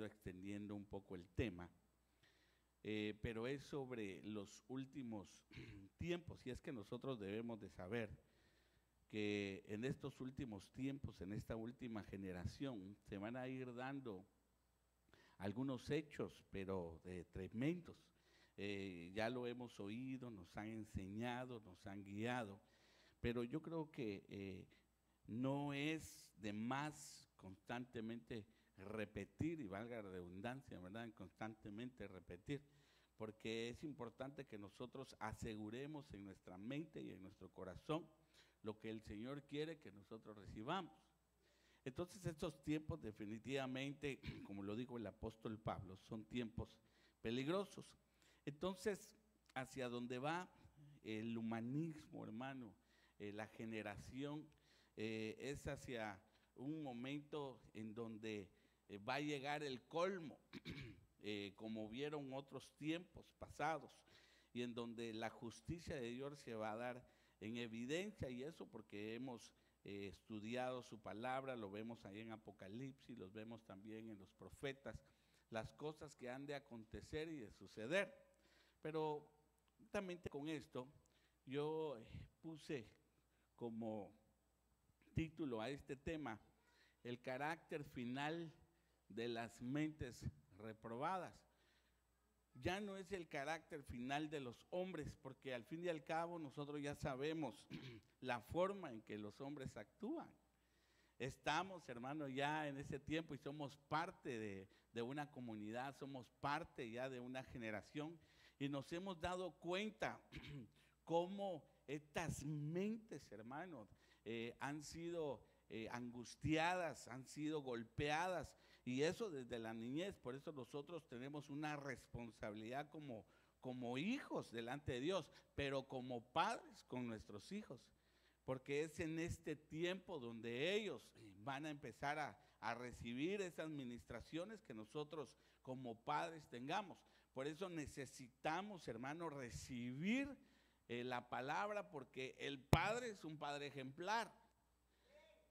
ido extendiendo un poco el tema, pero es sobre los últimos tiempos, y es que nosotros debemos de saber que en estos últimos tiempos, en esta última generación, se van a ir dando algunos hechos, pero tremendos. Ya lo hemos oído, nos han enseñado, nos han guiado, pero yo creo que no es de más constantemente repetir, y valga la redundancia, ¿verdad? Constantemente repetir, porque es importante que nosotros aseguremos en nuestra mente y en nuestro corazón lo que el Señor quiere que nosotros recibamos. Entonces estos tiempos definitivamente, como lo dijo el apóstol Pablo, son tiempos peligrosos. Entonces, hacia donde va el humanismo, hermano, la generación, es hacia un momento en donde va a llegar el colmo, como vieron otros tiempos pasados, y en donde la justicia de Dios se va a dar en evidencia, y eso porque hemos estudiado su palabra, lo vemos ahí en Apocalipsis, los vemos también en los profetas, las cosas que han de acontecer y de suceder. Pero juntamente con esto, yo puse como título a este tema, el carácter final de las mentes reprobadas. Ya no es el carácter final de los hombres, porque al fin y al cabo nosotros ya sabemos la forma en que los hombres actúan. Estamos, hermano, ya en ese tiempo y somos parte de una comunidad, somos parte ya de una generación y nos hemos dado cuenta cómo estas mentes, hermanos, han sido angustiadas, han sido golpeadas, y eso desde la niñez. Por eso nosotros tenemos una responsabilidad como hijos delante de Dios, pero como padres con nuestros hijos, porque es en este tiempo donde ellos van a empezar a recibir esas ministraciones que nosotros como padres tengamos. Por eso necesitamos, hermanos, recibir la palabra, porque el padre es un padre ejemplar.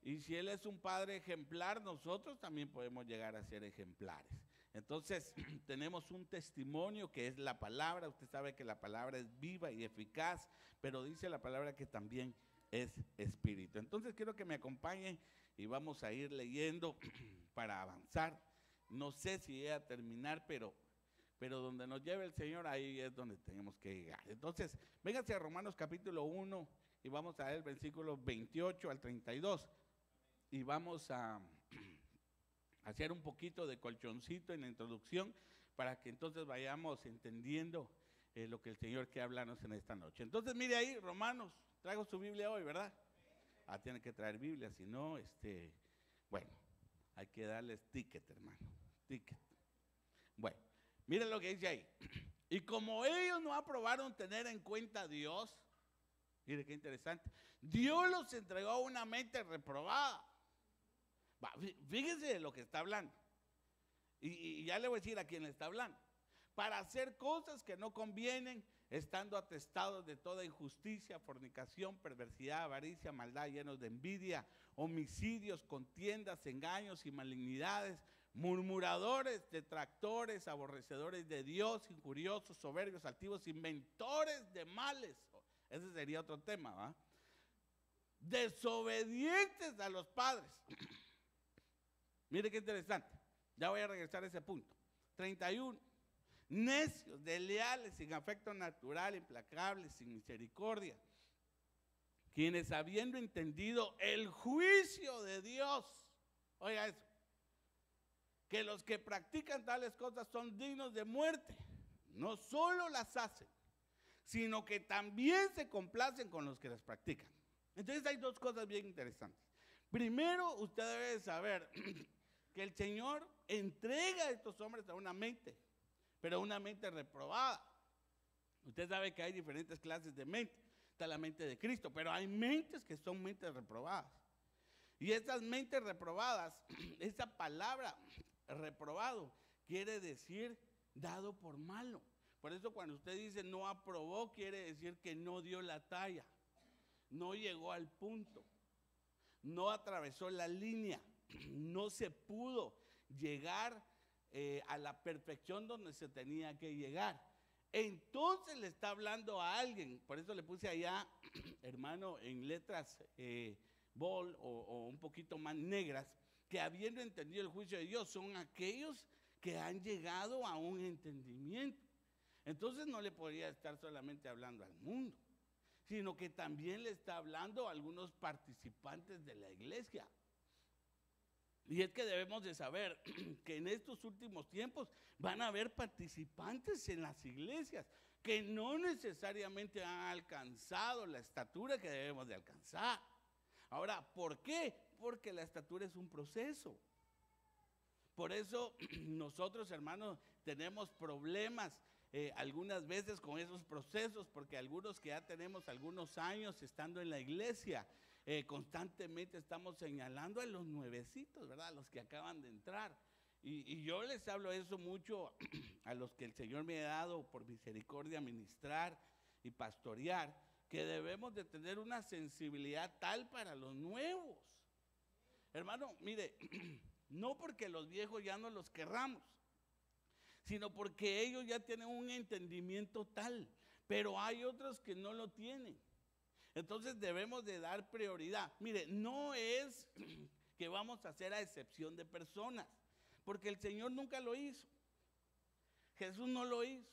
Y si él es un padre ejemplar, nosotros también podemos llegar a ser ejemplares. Entonces, tenemos un testimonio que es la palabra. Usted sabe que la palabra es viva y eficaz, pero dice la palabra que también es espíritu. Entonces, quiero que me acompañen y vamos a ir leyendo para avanzar. No sé si voy a terminar, pero donde nos lleve el Señor, ahí es donde tenemos que llegar. Entonces, vénganse a Romanos capítulo 1 y vamos a ver el versículo 28 al 32. Y vamos a hacer un poquito de colchoncito en la introducción para que entonces vayamos entendiendo lo que el Señor quiere hablarnos en esta noche. Entonces mire ahí, Romanos, traigo su Biblia hoy, ¿verdad? Tiene que traer Biblia, si no, bueno, hay que darles ticket, hermano, ticket. Bueno, miren lo que dice ahí. Y como ellos no aprobaron tener en cuenta a Dios, mire qué interesante, Dios los entregó a una mente reprobada. Fíjense de lo que está hablando, y ya le voy a decir a quién le está hablando. Para hacer cosas que no convienen, estando atestados de toda injusticia, fornicación, perversidad, avaricia, maldad, llenos de envidia, homicidios, contiendas, engaños y malignidades, murmuradores, detractores, aborrecedores de Dios, injuriosos, soberbios, altivos, inventores de males. Ese sería otro tema, ¿va? Desobedientes a los padres. Mire qué interesante, ya voy a regresar a ese punto. 31, necios, desleales, sin afecto natural, implacables, sin misericordia, quienes habiendo entendido el juicio de Dios, oiga eso, que los que practican tales cosas son dignos de muerte, no solo las hacen, sino que también se complacen con los que las practican. Entonces hay dos cosas bien interesantes. Primero, usted debe saber que el Señor entrega a estos hombres a una mente, pero una mente reprobada. Usted sabe que hay diferentes clases de mente. Está la mente de Cristo, pero hay mentes que son mentes reprobadas. Y esas mentes reprobadas, esa palabra reprobado quiere decir dado por malo. Por eso cuando usted dice no aprobó, quiere decir que no dio la talla, no llegó al punto, no atravesó la línea, no se pudo llegar a la perfección donde se tenía que llegar. Entonces le está hablando a alguien, por eso le puse allá, hermano, en letras bold o un poquito más negras, que habiendo entendido el juicio de Dios, son aquellos que han llegado a un entendimiento. Entonces no le podría estar solamente hablando al mundo, sino que también le está hablando a algunos participantes de la iglesia. Y es que debemos de saber que en estos últimos tiempos van a haber participantes en las iglesias que no necesariamente han alcanzado la estatura que debemos de alcanzar. Ahora, ¿por qué? Porque la estatura es un proceso. Por eso nosotros, hermanos, tenemos problemas algunas veces con esos procesos, porque algunos que ya tenemos algunos años estando en la iglesia, constantemente estamos señalando a los nuevecitos, ¿verdad? Los que acaban de entrar. Y yo les hablo eso mucho a los que el Señor me ha dado por misericordia ministrar y pastorear, que debemos de tener una sensibilidad tal para los nuevos. Hermano, mire, no porque los viejos ya no los querramos, sino porque ellos ya tienen un entendimiento tal, pero hay otros que no lo tienen. Entonces debemos de dar prioridad. Mire, no es que vamos a hacer a excepción de personas, porque el Señor nunca lo hizo. Jesús no lo hizo.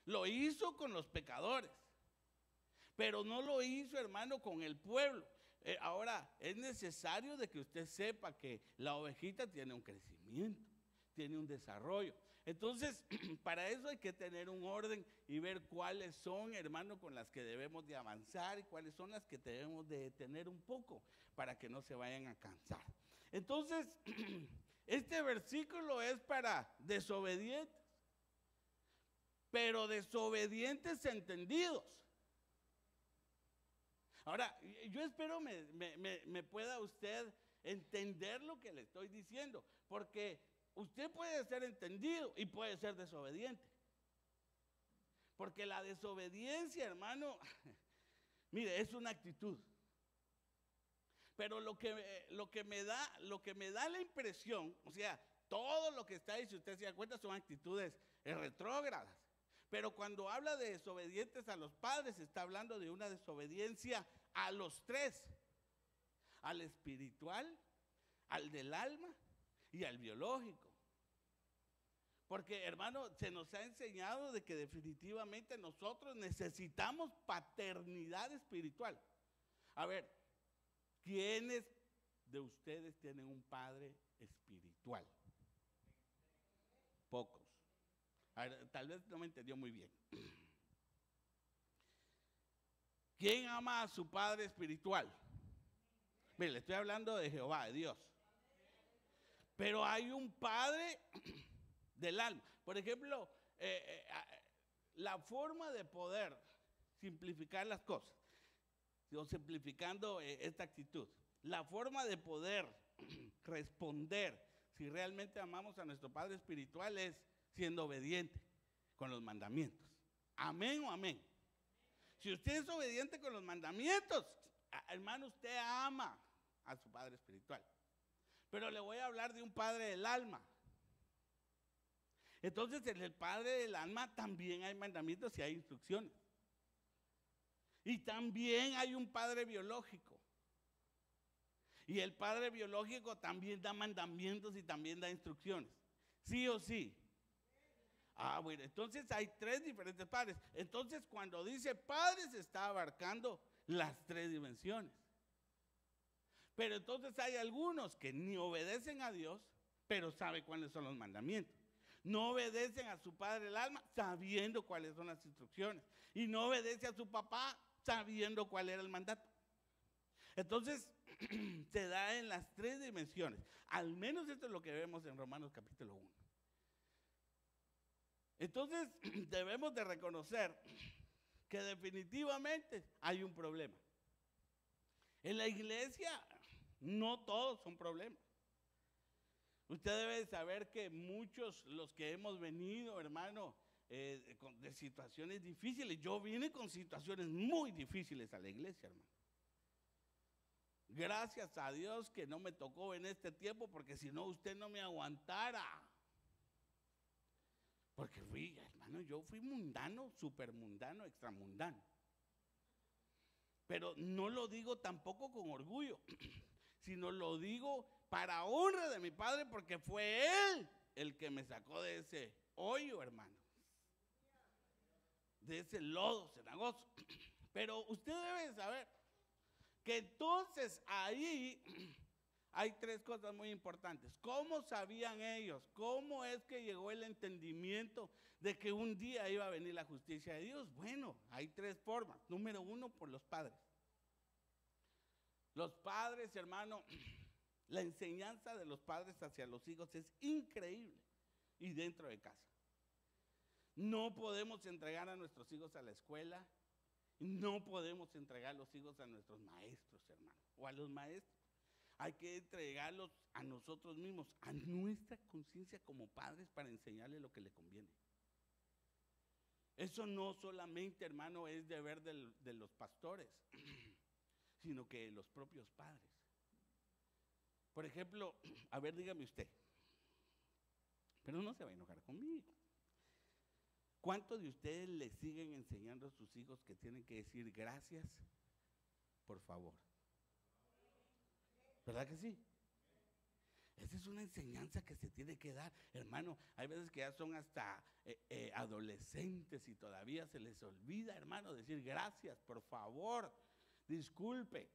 Lo hizo con los pecadores, pero no lo hizo, hermano, con el pueblo. Ahora, es necesario de que usted sepa que la ovejita tiene un crecimiento, tiene un desarrollo. Entonces, para eso hay que tener un orden y ver cuáles son, hermano, con las que debemos de avanzar y cuáles son las que debemos de detener un poco para que no se vayan a cansar. Entonces, este versículo es para desobedientes, pero desobedientes entendidos. Ahora, yo espero me pueda usted entender lo que le estoy diciendo, porque usted puede ser entendido y puede ser desobediente. Porque la desobediencia, hermano, mire, es una actitud. Pero lo que me da la impresión, o sea, todo lo que está ahí, si usted se da cuenta, son actitudes retrógradas. Pero cuando habla de desobedientes a los padres, está hablando de una desobediencia a los tres: al espiritual, al del alma y al biológico. Porque, hermano, se nos ha enseñado de que definitivamente nosotros necesitamos paternidad espiritual. A ver, ¿quiénes de ustedes tienen un padre espiritual? Pocos. A ver, tal vez no me entendió muy bien. ¿Quién ama a su padre espiritual? Mire, le estoy hablando de Jehová, de Dios. Pero hay un padre del alma. Por ejemplo, la forma de poder simplificar las cosas, o simplificando esta actitud, la forma de poder responder si realmente amamos a nuestro Padre espiritual es siendo obediente con los mandamientos. Amén o amén. Si usted es obediente con los mandamientos, hermano, usted ama a su Padre espiritual. Pero le voy a hablar de un padre del alma. Entonces, en el padre del alma también hay mandamientos y hay instrucciones. Y también hay un padre biológico. Y el padre biológico también da mandamientos y también da instrucciones. ¿Sí o sí? Ah, bueno, entonces hay tres diferentes padres. Entonces, cuando dice padre, se está abarcando las tres dimensiones. Pero entonces hay algunos que ni obedecen a Dios, pero saben cuáles son los mandamientos. No obedecen a su padre el alma, sabiendo cuáles son las instrucciones. Y no obedece a su papá, sabiendo cuál era el mandato. Entonces, se da en las tres dimensiones. Al menos esto es lo que vemos en Romanos capítulo 1. Entonces, debemos de reconocer que definitivamente hay un problema. En la iglesia no todos son problemas. Usted debe saber que muchos, los que hemos venido, hermano, de situaciones difíciles, yo vine con situaciones muy difíciles a la iglesia, hermano. Gracias a Dios que no me tocó en este tiempo, porque si no usted no me aguantara. Porque hermano, yo fui mundano, supermundano, extramundano. Pero no lo digo tampoco con orgullo, sino lo digo para honra de mi padre, porque fue él el que me sacó de ese hoyo, hermano, de ese lodo cenagoso. Pero usted debe saber que entonces ahí hay tres cosas muy importantes. ¿Cómo sabían ellos? ¿Cómo es que llegó el entendimiento de que un día iba a venir la justicia de Dios? Bueno, hay tres formas. Número uno, por los padres. Los padres, hermano, la enseñanza de los padres hacia los hijos es increíble. Y dentro de casa. No podemos entregar a nuestros hijos a la escuela. No podemos entregar a los hijos a nuestros maestros, hermano, o a los maestros. Hay que entregarlos a nosotros mismos, a nuestra conciencia como padres, para enseñarle lo que le conviene. Eso no solamente, hermano, es deber de los pastores, sino que de los propios padres. Por ejemplo, a ver, dígame usted, pero no se va a enojar conmigo. ¿Cuántos de ustedes le siguen enseñando a sus hijos que tienen que decir gracias, por favor? ¿Verdad que sí? Esa es una enseñanza que se tiene que dar, hermano. Hay veces que ya son hasta adolescentes y todavía se les olvida, hermano, decir gracias, por favor, disculpe.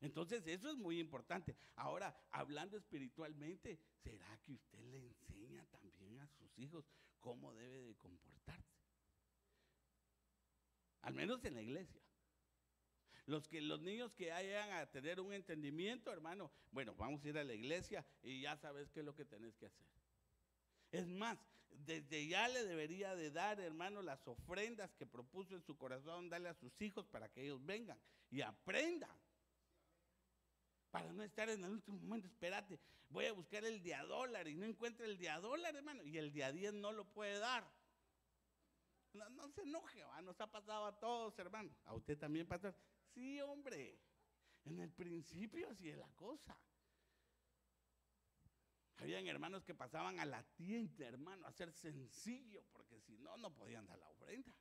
Entonces eso es muy importante. Ahora, hablando espiritualmente, ¿será que usted le enseña también a sus hijos cómo debe de comportarse? Al menos en la iglesia. Los niños que vayan a tener un entendimiento, hermano, bueno, vamos a ir a la iglesia y ya sabes qué es lo que tenés que hacer. Es más, desde ya le debería de dar, hermano, las ofrendas que propuso en su corazón darle a sus hijos para que ellos vengan y aprendan. Para no estar en el último momento, espérate, voy a buscar el de $1 y no encuentro el de $1, hermano, y el de 10 no lo puede dar. No se enoje, ¿va? Nos ha pasado a todos, hermano. A usted también, pastor. Sí, hombre, en el principio así es la cosa. Habían hermanos que pasaban a la tienda, hermano, a ser sencillo, porque si no, no podían dar la ofrenda.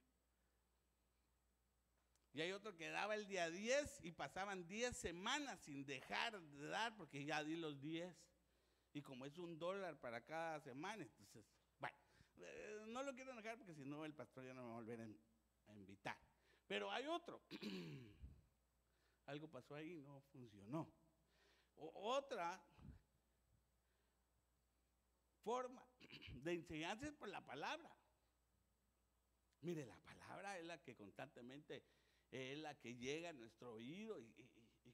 Y hay otro que daba el día 10 y pasaban 10 semanas sin dejar de dar, porque ya di los 10. Y como es $1 para cada semana, entonces, bueno, no lo quiero dejar porque si no el pastor ya no me va a volver a invitar. Pero hay otro. Algo pasó ahí, no funcionó. Otra forma de enseñanza es por la palabra. Mire, la palabra es la que constantemente es la que llega a nuestro oído y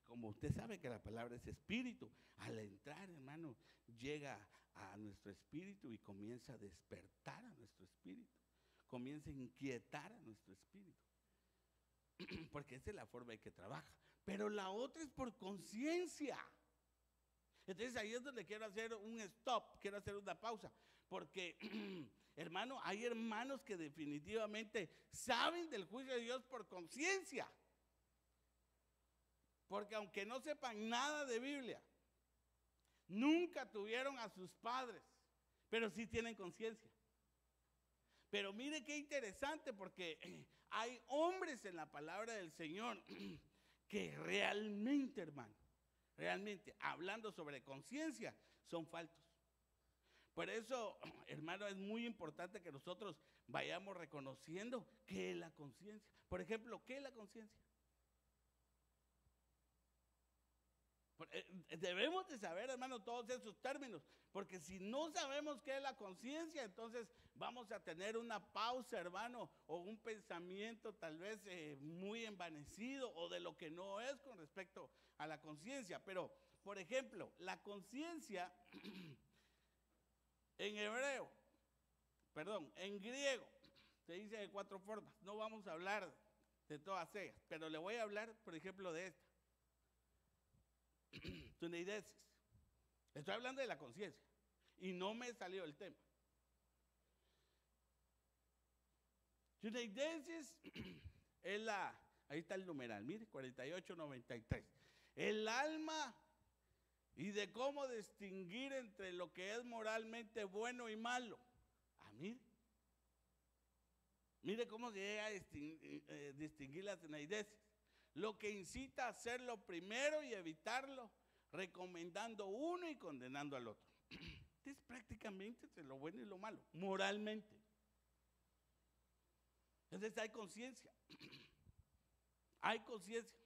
como usted sabe que la palabra es espíritu, al entrar, hermano, llega a nuestro espíritu y comienza a despertar a nuestro espíritu, comienza a inquietar a nuestro espíritu, porque esa es la forma en que trabaja. Pero la otra es por conciencia. Entonces ahí es donde quiero hacer un stop, quiero hacer una pausa, porque hermano, hay hermanos que definitivamente saben del juicio de Dios por conciencia, porque aunque no sepan nada de Biblia, nunca tuvieron a sus padres, pero sí tienen conciencia. Pero mire qué interesante, porque hay hombres en la palabra del Señor que realmente, hermano, realmente, hablando sobre conciencia, son faltos. Por eso, hermano, es muy importante que nosotros vayamos reconociendo qué es la conciencia. Por ejemplo, ¿qué es la conciencia? Debemos de saber, hermano, todos esos términos, porque si no sabemos qué es la conciencia, entonces vamos a tener una pausa, hermano, o un pensamiento tal vez muy envanecido o de lo que no es con respecto a la conciencia. Pero, por ejemplo, la conciencia en griego, se dice de 4 formas. No vamos a hablar de todas ellas, pero le voy a hablar, por ejemplo, de esta. Tuneidesis. Estoy hablando de la conciencia y no me salió el tema. Tuneidesis es ahí está el numeral, mire, 4893. El alma y de cómo distinguir entre lo que es moralmente bueno y malo. Mire cómo se llega a distinguir las neideces. Lo que incita a hacerlo primero y evitarlo, recomendando uno y condenando al otro. Es prácticamente entre lo bueno y lo malo, moralmente. Entonces hay conciencia. Hay conciencia.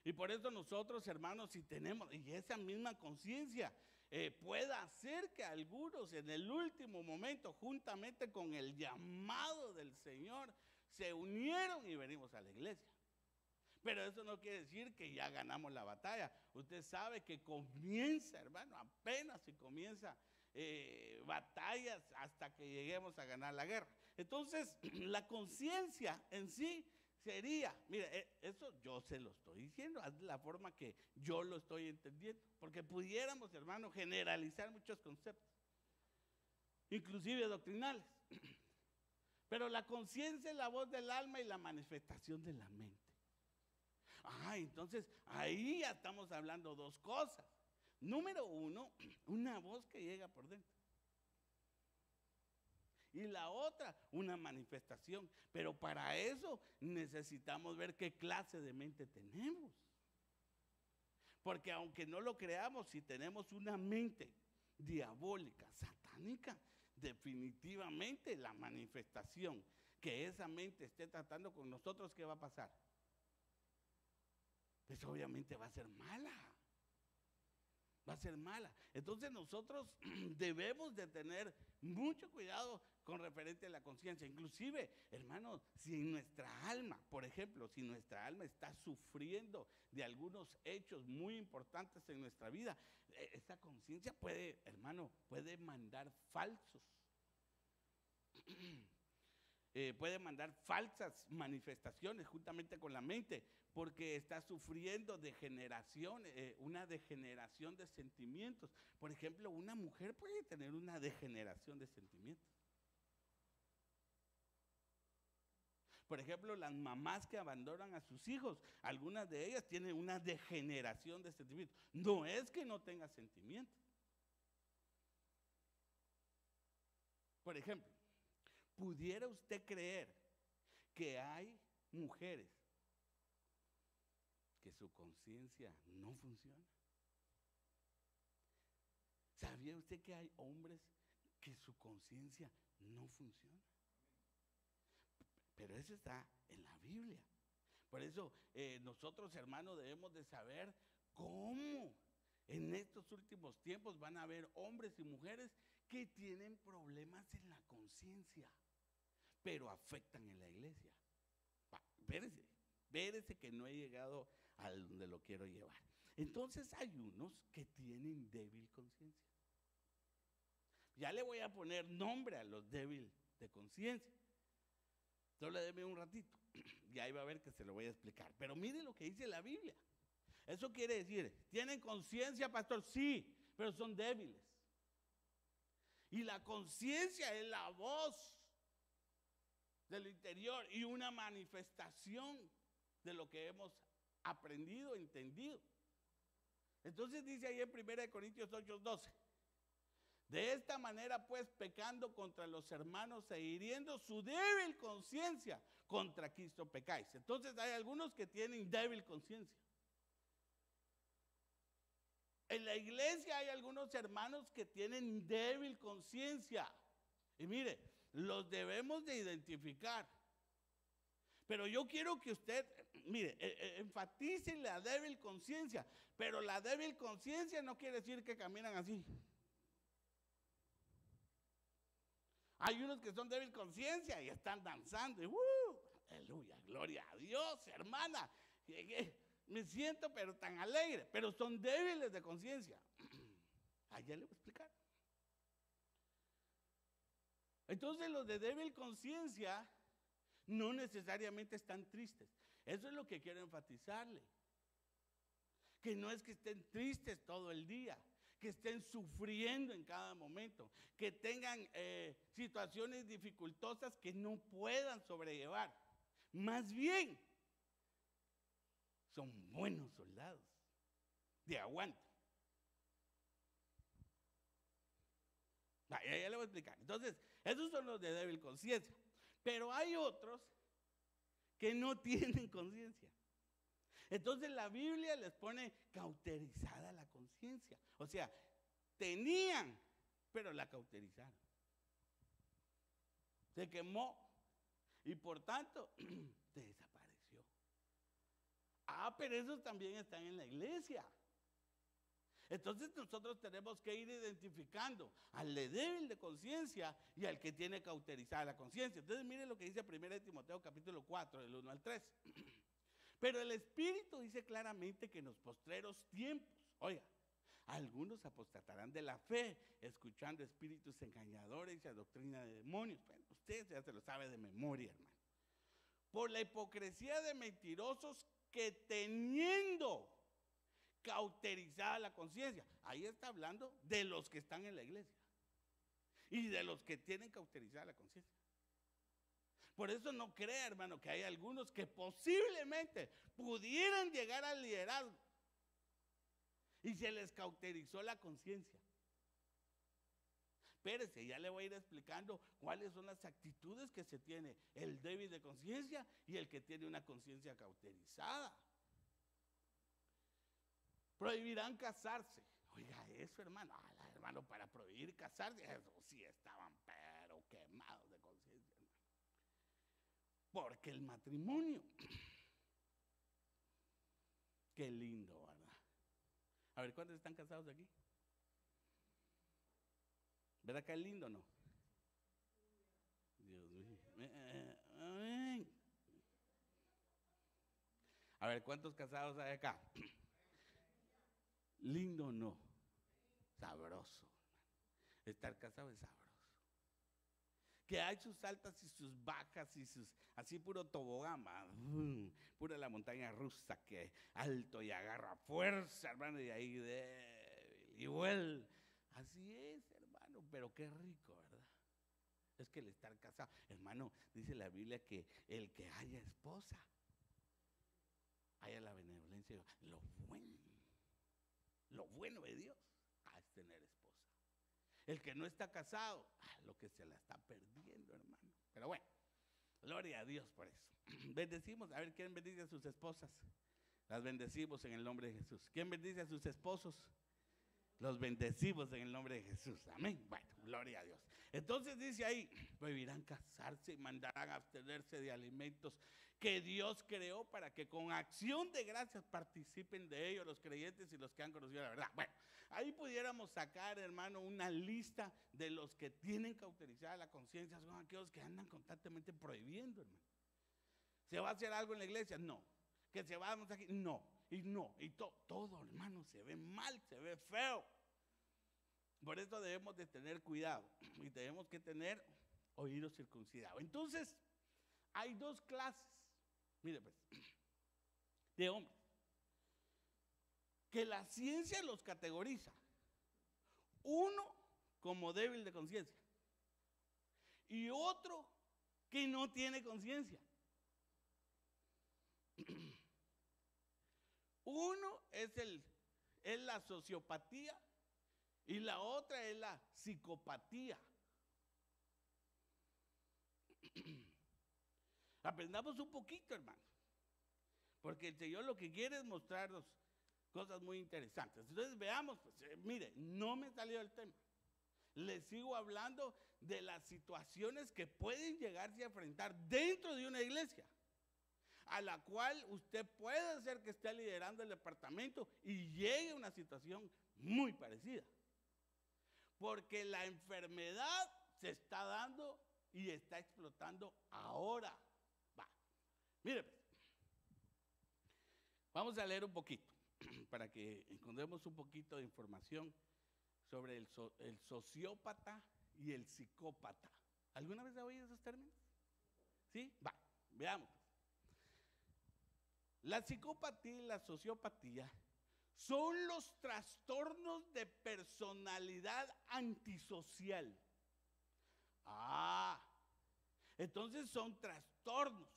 Y por eso nosotros, hermanos, si tenemos, y esa misma conciencia pueda hacer que algunos en el último momento, juntamente con el llamado del Señor, se unieron y venimos a la iglesia. Pero eso no quiere decir que ya ganamos la batalla. Usted sabe que comienza, hermano, apenas si comienza batallas hasta que lleguemos a ganar la guerra. Entonces, la conciencia en sí sería, mire, eso yo se lo estoy diciendo, es la forma que yo lo estoy entendiendo, porque pudiéramos, hermano, generalizar muchos conceptos, inclusive doctrinales. Pero la conciencia es la voz del alma y la manifestación de la mente. Entonces ahí ya estamos hablando dos cosas. Número uno, una voz que llega por dentro. Y la otra, una manifestación. Pero para eso necesitamos ver qué clase de mente tenemos. Porque aunque no lo creamos, si tenemos una mente diabólica, satánica, definitivamente la manifestación que esa mente esté tratando con nosotros, ¿qué va a pasar? Pues obviamente va a ser mala. Va a ser mala. Entonces nosotros debemos de tener mucho cuidado con referente a la conciencia. Inclusive, hermanos, si nuestra alma, por ejemplo, si nuestra alma está sufriendo de algunos hechos muy importantes en nuestra vida, esa conciencia puede, hermano, puede mandar falsos. Puede mandar falsas manifestaciones juntamente con la mente, porque está sufriendo degeneración, una degeneración de sentimientos. Por ejemplo, una mujer puede tener una degeneración de sentimientos. Por ejemplo, las mamás que abandonan a sus hijos, algunas de ellas tienen una degeneración de sentimientos. No es que no tenga sentimientos. Por ejemplo, ¿pudiera usted creer que hay mujeres que su conciencia no funciona? ¿Sabía usted que hay hombres que su conciencia no funciona? Pero eso está en la Biblia. Por eso nosotros, hermanos, debemos de saber cómo en estos últimos tiempos van a haber hombres y mujeres que tienen problemas en la conciencia, pero afectan en la iglesia. Espérese que no he llegado a donde lo quiero llevar. Entonces hay unos que tienen débil conciencia. Ya le voy a poner nombre a los débiles de conciencia. Solo déme un ratito y ahí va a ver que se lo voy a explicar. Pero mire lo que dice la Biblia. Eso quiere decir, ¿tienen conciencia, pastor? Sí, pero son débiles. Y la conciencia es la voz del interior y una manifestación de lo que hemos aprendido, entendido. Entonces dice ahí en 1 Corintios 8:12, de esta manera pues pecando contra los hermanos e hiriendo su débil conciencia, contra Cristo pecáis. Entonces hay algunos que tienen débil conciencia. En la iglesia hay algunos hermanos que tienen débil conciencia. Y mire, los debemos de identificar. Pero yo quiero que usted, mire, enfatice la débil conciencia. Pero la débil conciencia no quiere decir que caminan así. Hay unos que son débil conciencia y están danzando. Y, aleluya, gloria a Dios, hermana. Me siento pero tan alegre, pero son débiles de conciencia. Allá le voy a explicar. Entonces los de débil conciencia no necesariamente están tristes. Eso es lo que quiero enfatizarle. Que no es que estén tristes todo el día, que estén sufriendo en cada momento, que tengan situaciones dificultosas que no puedan sobrellevar. Más bien, son buenos soldados de aguante. Ya le voy a explicar. Entonces, esos son los de débil conciencia. Pero hay otros que no tienen conciencia. Entonces la Biblia les pone cauterizada la conciencia. O sea, tenían, pero la cauterizaron. Se quemó y por tanto se desapareció. Pero esos también están en la iglesia. Entonces nosotros tenemos que ir identificando al débil de conciencia y al que tiene cauterizada la conciencia. Entonces miren lo que dice 1 Timoteo capítulo 4, del 1 al 3. Pero el Espíritu dice claramente que en los postreros tiempos, oiga, algunos apostatarán de la fe, escuchando espíritus engañadores y a doctrina de demonios. Bueno, usted ya se lo sabe de memoria, hermano. Por la hipocresía de mentirosos que teniendo cauterizada la conciencia. Ahí está hablando de los que están en la iglesia y de los que tienen cauterizada la conciencia. Por eso no crea, hermano, que hay algunos que posiblemente pudieran llegar al liderazgo y se les cauterizó la conciencia. Espérese, ya le voy a ir explicando cuáles son las actitudes que se tiene el débil de conciencia y el que tiene una conciencia cauterizada. Prohibirán casarse. Oiga eso, hermano. Hermano, para prohibir casarse, eso sí estaban pero quemados de conciencia, hermano. Porque el matrimonio, qué lindo, ¿verdad? A ver, ¿cuántos están casados aquí? ¿Verdad que es lindo o no? Dios mío. A ver, ¿cuántos casados hay acá? Lindo o no, sabroso. Estar casado es sabroso. Que hay sus altas y sus bajas y sus, así puro tobogán, pura la montaña rusa que alto y agarra fuerza, hermano, y ahí débil, igual. Así es, hermano, pero qué rico, ¿verdad? Es que el estar casado, hermano, dice la Biblia que el que haya esposa, haya la benevolencia, lo bueno de Dios es tener esposa. El que no está casado, lo que se la está perdiendo, hermano. Pero bueno, gloria a Dios por eso. Bendecimos, a ver, ¿quién bendice a sus esposas? Las bendecimos en el nombre de Jesús. ¿Quién bendice a sus esposos? Los bendecimos en el nombre de Jesús. Amén. Bueno, gloria a Dios. Entonces dice ahí, prohibirán casarse y mandarán a abstenerse de alimentos que Dios creó para que con acción de gracias participen de ellos los creyentes y los que han conocido la verdad. Bueno, ahí pudiéramos sacar, hermano, una lista de los que tienen cauterizada la conciencia, son aquellos que andan constantemente prohibiendo, hermano. ¿Se va a hacer algo en la iglesia? No. ¿Que se vamos aquí? No. Y todo, hermano, se ve mal, se ve feo. Por eso debemos de tener cuidado y tenemos que tener oídos circuncidados. Entonces, hay dos clases, mire pues, de hombres, que la ciencia los categoriza. Uno como débil de conciencia y otro que no tiene conciencia. Uno es la sociopatía y la otra es la psicopatía. Aprendamos un poquito, hermano, porque el Señor lo que quiere es mostrarnos cosas muy interesantes. Entonces veamos, pues, mire, no me salió el tema. Les sigo hablando de las situaciones que pueden llegarse a enfrentar dentro de una iglesia, a la cual usted puede ser que esté liderando el departamento y llegue a una situación muy parecida. Porque la enfermedad se está dando y está explotando ahora. Va, mire, vamos a leer un poquito para que encontremos un poquito de información sobre el sociópata y el psicópata. ¿Alguna vez ha oído esos términos? ¿Sí? Va, veamos. La psicopatía y la sociopatía son los trastornos de personalidad antisocial. Entonces son trastornos.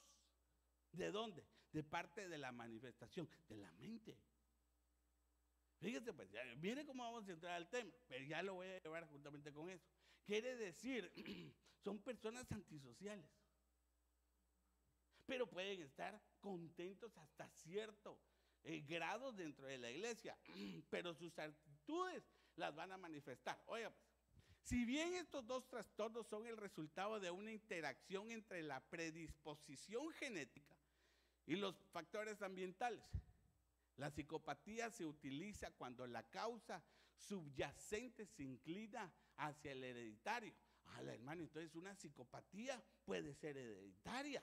¿De dónde? De parte de la manifestación, de la mente. Fíjese pues, mire cómo vamos a entrar al tema, pero ya lo voy a llevar juntamente con eso. Quiere decir, son personas antisociales, pero pueden estar contentos hasta cierto grado dentro de la iglesia, pero sus actitudes las van a manifestar. Oiga, pues, si bien estos dos trastornos son el resultado de una interacción entre la predisposición genética y los factores ambientales, la psicopatía se utiliza cuando la causa subyacente se inclina hacia el hereditario. Hermano, entonces una psicopatía puede ser hereditaria.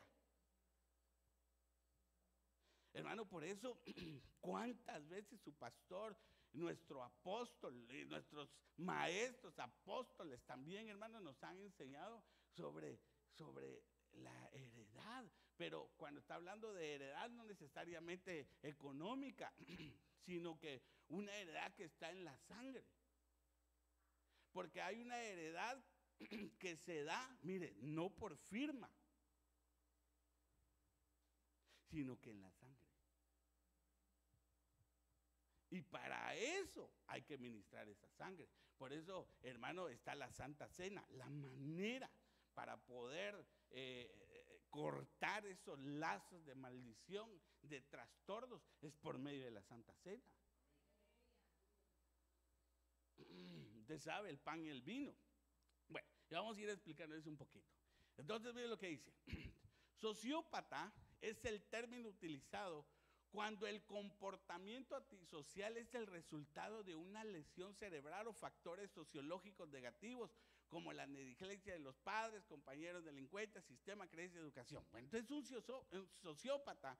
Hermano, por eso, ¿cuántas veces su pastor, nuestro apóstol, nuestros maestros, apóstoles también, hermano, nos han enseñado sobre la heredad? Pero cuando está hablando de heredad, no necesariamente económica, sino que una heredad que está en la sangre. Porque hay una heredad que se da, mire, no por firma, sino que en la sangre. Y para eso hay que ministrar esa sangre. Por eso, hermano, está la Santa Cena, la manera para poder cortar esos lazos de maldición, de trastornos, es por medio de la Santa Cena. Usted sabe, el pan y el vino. Bueno, ya vamos a ir explicando eso un poquito. Entonces, mire lo que dice. Sociópata es el término utilizado cuando el comportamiento antisocial es el resultado de una lesión cerebral o factores sociológicos negativos, como la negligencia de los padres, compañeros delincuentes, sistema, creencia y educación. Bueno, entonces un sociópata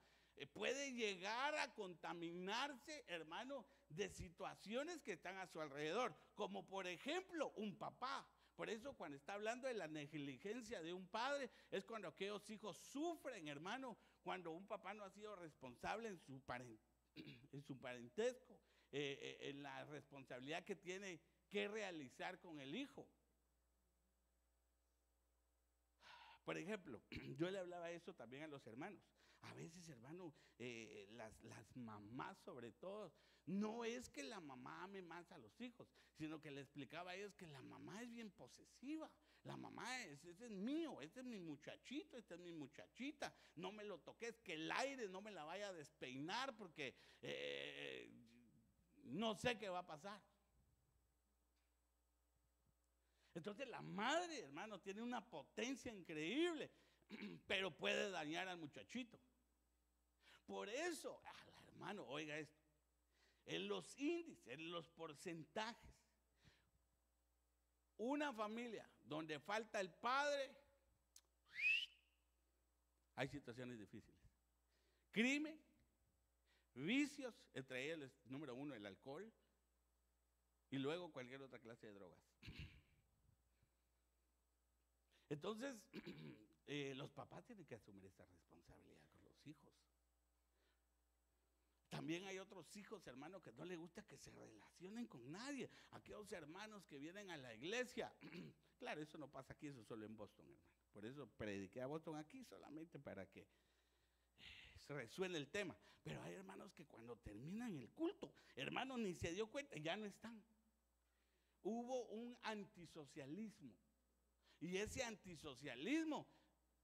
puede llegar a contaminarse, hermano, de situaciones que están a su alrededor, como por ejemplo un papá. Por eso cuando está hablando de la negligencia de un padre, es cuando aquellos hijos sufren, hermano, cuando un papá no ha sido responsable en su parentesco, en la responsabilidad que tiene que realizar con el hijo. Por ejemplo, yo le hablaba eso también a los hermanos. A veces, hermano, las mamás sobre todo, no es que la mamá ame más a los hijos, sino que le explicaba a ellos que la mamá es bien posesiva. La mamá ese es mío, este es mi muchachito, esta es mi muchachita, no me lo toques, que el aire no me la vaya a despeinar porque no sé qué va a pasar. Entonces la madre, hermano, tiene una potencia increíble, pero puede dañar al muchachito. Por eso, hermano, oiga esto, en los índices, en los porcentajes, una familia donde falta el padre, hay situaciones difíciles. Crimen, vicios, entre ellos, número uno, el alcohol, y luego cualquier otra clase de drogas. Entonces, los papás tienen que asumir esta responsabilidad con los hijos. También hay otros hijos, hermanos, que no les gusta que se relacionen con nadie. Aquellos hermanos que vienen a la iglesia. Claro, eso no pasa aquí, eso solo en Boston, hermano. Por eso prediqué a Boston aquí solamente para que se resuelva el tema. Pero hay hermanos que cuando terminan el culto, hermanos, ni se dio cuenta, ya no están. Hubo un antisocialismo. Y ese antisocialismo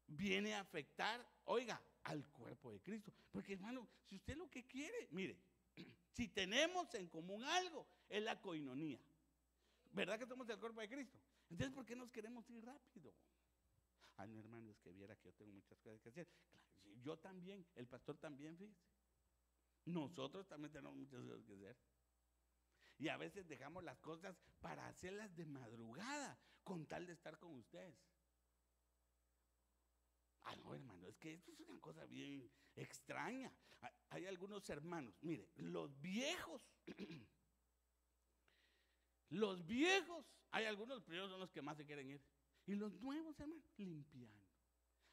viene a afectar, oiga, al cuerpo de Cristo. Porque, hermano, si usted lo que quiere, mire, si tenemos en común algo, es la coinonía. ¿Verdad que somos el cuerpo de Cristo? Entonces, ¿por qué nos queremos ir rápido? No, hermano, es que viera que yo tengo muchas cosas que hacer. Claro, yo también, el pastor también, fíjese. Nosotros también tenemos muchas cosas que hacer. Y a veces dejamos las cosas para hacerlas de madrugada, con tal de estar con ustedes. No, hermano, es que esto es una cosa bien extraña. Hay algunos hermanos, mire, los viejos, hay algunos primeros son los que más se quieren ir. Y los nuevos, hermano, limpiando,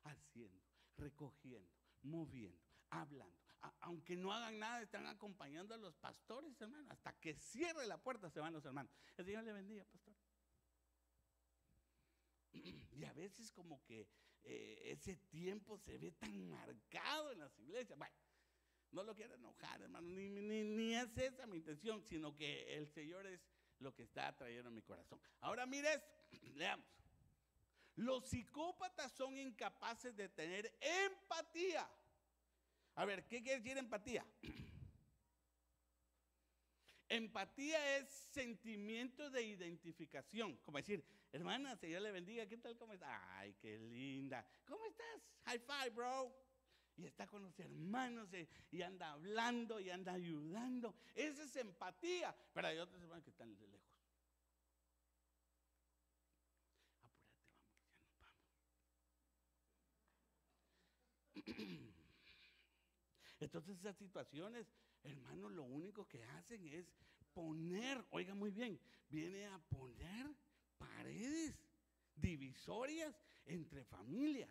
haciendo, recogiendo, moviendo, hablando. Aunque no hagan nada, están acompañando a los pastores, hermano. Hasta que cierre la puerta se van los hermanos. El Señor le bendiga, pastor. Y a veces como que ese tiempo se ve tan marcado en las iglesias. Bueno, no lo quiero enojar, hermano, ni es esa mi intención, sino que el Señor es lo que está trayendo en mi corazón. Ahora mire esto. leamos. Los psicópatas son incapaces de tener empatía. A ver, ¿qué quiere decir empatía? Empatía es sentimiento de identificación. Como decir, hermana, Señor le bendiga, ¿qué tal? ¿Cómo está? Ay, qué linda. ¿Cómo estás? High five, bro. Y está con los hermanos y anda hablando y anda ayudando. Esa es empatía. Pero hay otros hermanos que están de lejos. Apúrate, vamos, ya nos vamos. Entonces esas situaciones, hermanos, lo único que hacen es poner, oiga muy bien, viene a poner paredes divisorias entre familias.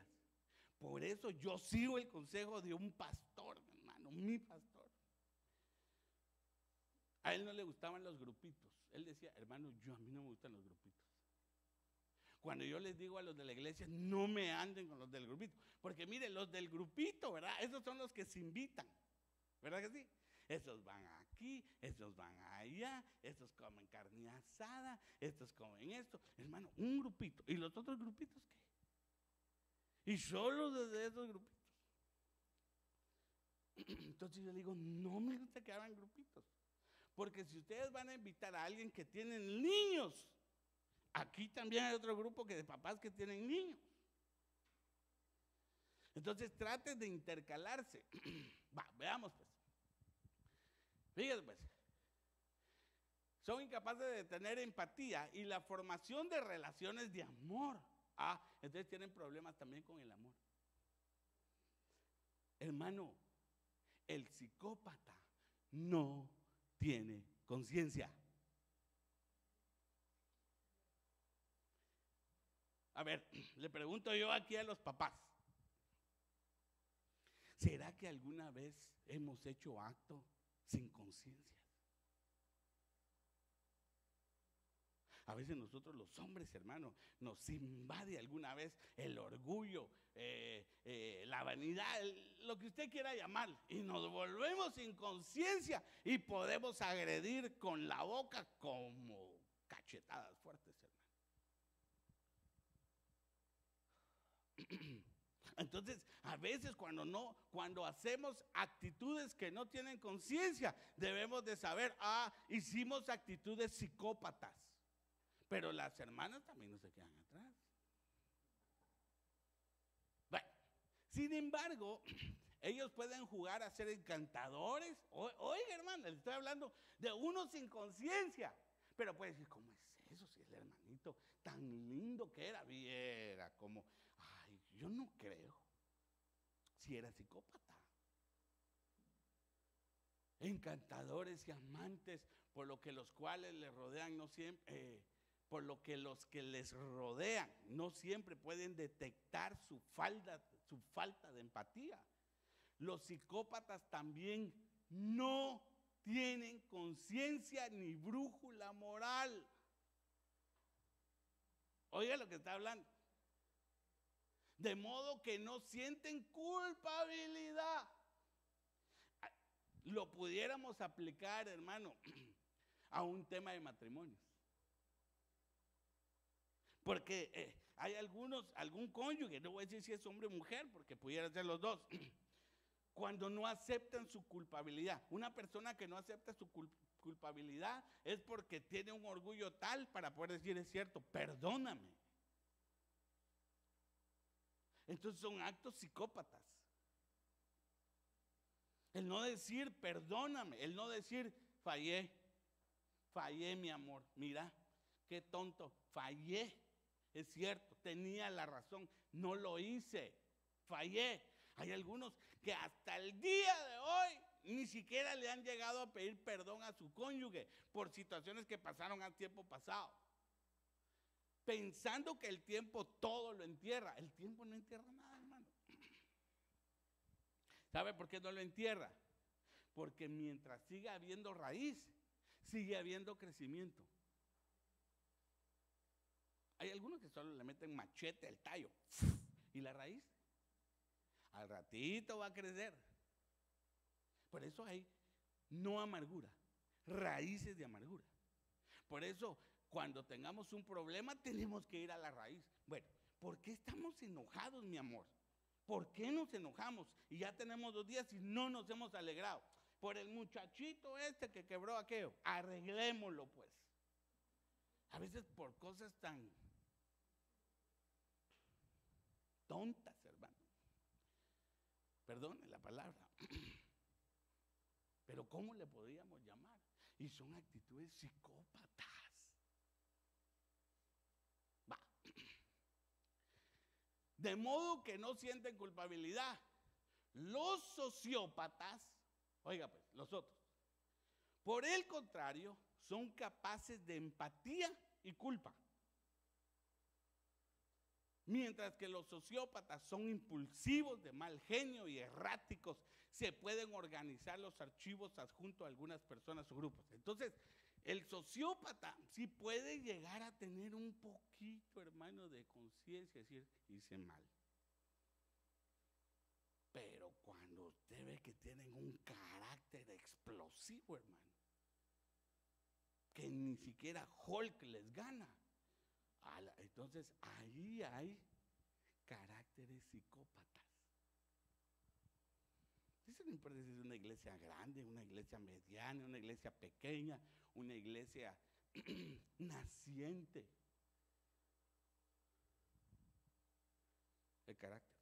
Por eso yo sigo el consejo de un pastor, hermano, mi pastor. A él no le gustaban los grupitos. Él decía, hermano, a mí no me gustan los grupitos. Cuando yo les digo a los de la iglesia, no me anden con los del grupito. Porque mire, los del grupito, ¿verdad? Esos son los que se invitan. ¿Verdad que sí? Esos van aquí, esos van allá, estos comen carne asada, estos comen esto. Hermano, un grupito. ¿Y los otros grupitos qué? Y solo desde esos grupitos. Entonces yo le digo, no me gusta que hagan grupitos. Porque si ustedes van a invitar a alguien que tiene niños, aquí también hay otro grupo de papás que tienen niños. Entonces traten de intercalarse. Veamos pues. Fíjense pues. Son incapaces de tener empatía y la formación de relaciones de amor. Entonces tienen problemas también con el amor. Hermano, el psicópata no tiene conciencia. A ver, le pregunto yo aquí a los papás. ¿Será que alguna vez hemos hecho acto sin conciencia? A veces nosotros los hombres, hermano, nos invade alguna vez el orgullo, la vanidad, lo que usted quiera llamar, y nos volvemos sin conciencia y podemos agredir con la boca como cachetadas fuertes, hermano. Entonces, a veces cuando hacemos actitudes que no tienen conciencia, debemos de saber, hicimos actitudes psicópatas. Pero las hermanas también no se quedan atrás. Bueno, sin embargo, ellos pueden jugar a ser encantadores. Oiga, hermano, les estoy hablando de uno sin conciencia. Pero puede decir, ¿cómo es eso? Si el hermanito tan lindo que era, viera como, yo no creo. Si era psicópata. Encantadores y amantes, por lo que los cuales les rodean no siempre... por lo que los que les rodean no siempre pueden detectar su falta de empatía. Los psicópatas también no tienen conciencia ni brújula moral. Oiga lo que está hablando. De modo que no sienten culpabilidad. Lo pudiéramos aplicar, hermano, a un tema de matrimonios. Porque hay algún cónyuge, no voy a decir si es hombre o mujer, porque pudiera ser los dos, cuando no aceptan su culpabilidad. Una persona que no acepta su culpabilidad es porque tiene un orgullo tal para poder decir, es cierto, perdóname. Entonces son actos psicópatas. El no decir, perdóname, el no decir, fallé mi amor, mira, qué tonto, fallé. Es cierto, tenía la razón, no lo hice, fallé. Hay algunos que hasta el día de hoy ni siquiera le han llegado a pedir perdón a su cónyuge por situaciones que pasaron al tiempo pasado. Pensando que el tiempo todo lo entierra. El tiempo no entierra nada, hermano. ¿Sabe por qué no lo entierra? Porque mientras siga habiendo raíz, sigue habiendo crecimiento. Hay algunos que solo le meten machete al tallo. ¿Y la raíz? Al ratito va a crecer. Por eso hay no amargura, raíces de amargura. Por eso cuando tengamos un problema tenemos que ir a la raíz. Bueno, ¿por qué estamos enojados, mi amor? ¿Por qué nos enojamos? Y ya tenemos 2 días y no nos hemos alegrado. Por el muchachito este que quebró aquello. Arreglémoslo, pues. A veces por cosas tan tontas, hermano. Perdone la palabra. Pero ¿cómo le podríamos llamar? Y son actitudes psicópatas. Va. De modo que no sienten culpabilidad. Los sociópatas, oiga pues, los otros, por el contrario, son capaces de empatía y culpa. Mientras que los sociópatas son impulsivos, de mal genio y erráticos, se pueden organizar los archivos adjuntos a algunas personas o grupos. Entonces, el sociópata sí puede llegar a tener un poquito, hermano, de conciencia, decir, hice mal. Pero cuando usted ve que tienen un carácter explosivo, hermano, que ni siquiera Hulk les gana, entonces ahí hay caracteres psicópatas. Eso no importa si es una iglesia grande, una iglesia mediana, una iglesia pequeña, una iglesia naciente. El carácter.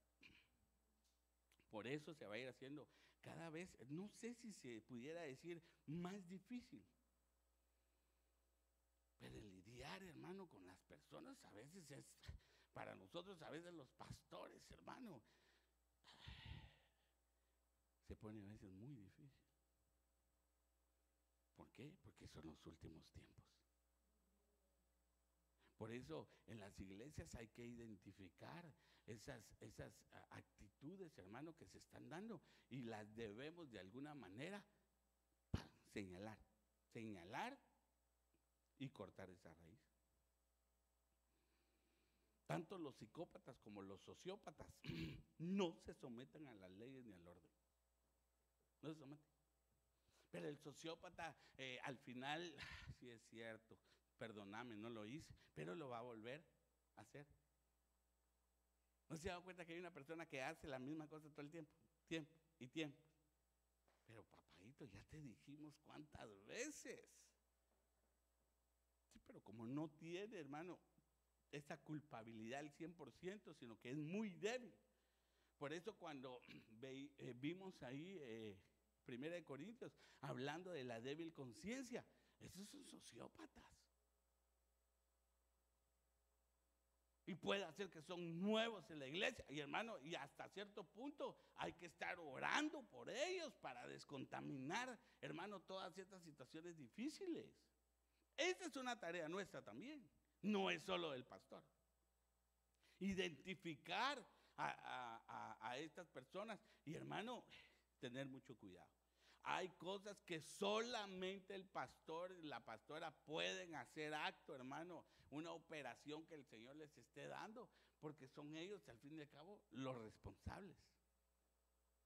Por eso se va a ir haciendo cada vez, no sé si se pudiera decir más difícil. Pero el lidiar, hermano, con las personas a veces es, para nosotros a veces los pastores, hermano, se pone a veces muy difícil. ¿Por qué? Porque son los últimos tiempos. Por eso en las iglesias hay que identificar esas actitudes, hermano, que se están dando y las debemos de alguna manera señalar y cortar esa raíz. Tanto los psicópatas como los sociópatas no se someten a las leyes ni al orden. No se someten. Pero el sociópata al final, sí es cierto, perdóname, no lo hice, pero lo va a volver a hacer. ¿No se ha dado cuenta que hay una persona que hace la misma cosa todo el tiempo? Tiempo. Pero papadito, ya te dijimos cuántas veces. Sí, pero como no tiene, hermano, esa culpabilidad al 100%, sino que es muy débil. Por eso cuando vimos ahí 1 Corintios, hablando de la débil conciencia, esos son sociópatas. Y puede hacer que son nuevos en la iglesia. Y hermano, y hasta cierto punto hay que estar orando por ellos para descontaminar, hermano, todas estas situaciones difíciles. Esta es una tarea nuestra también. No es solo del pastor. Identificar a estas personas. Y hermano, tener mucho cuidado. Hay cosas que solamente el pastor y la pastora pueden hacer acto, hermano, una operación que el Señor les esté dando, porque son ellos, al fin y al cabo, los responsables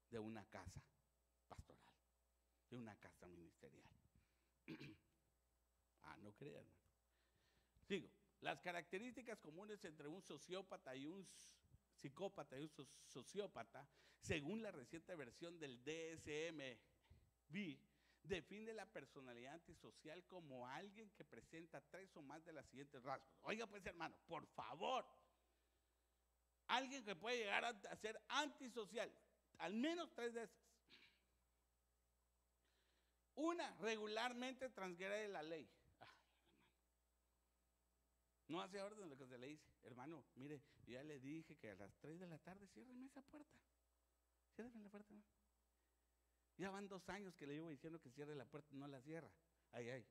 de una casa pastoral, de una casa ministerial. No crean. Sigo. Las características comunes entre un sociópata y un psicópata y un sociópata, según la reciente versión del DSM, define la personalidad antisocial como alguien que presenta 3 o más de las siguientes rasgos. Oiga pues, hermano, por favor, alguien que puede llegar a ser antisocial, al menos 3 de esas. Una, regularmente transgrede la ley. No hace orden lo que se le dice. Hermano, mire, ya le dije que a las 3 de la tarde ciérreme esa puerta. Ciérreme la puerta, ¿no? Ya van 2 años que le llevo diciendo que cierre la puerta, no la cierra. Ay.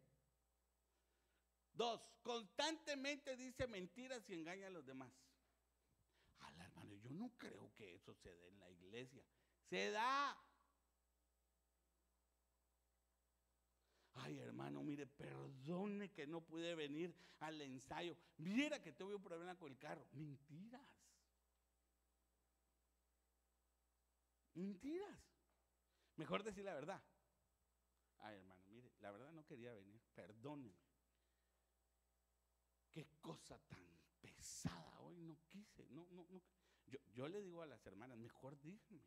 2, constantemente dice mentiras y engaña a los demás. Hermano, yo no creo que eso se dé en la iglesia. Se da. Ay, hermano, mire, perdone que no pude venir al ensayo. Viera que tuve un problema con el carro. Mentiras. Mejor decir la verdad. Ay, hermano, mire, la verdad no quería venir. Perdóneme. qué cosa tan pesada hoy, no quise, no. Yo le digo a las hermanas, mejor díganme.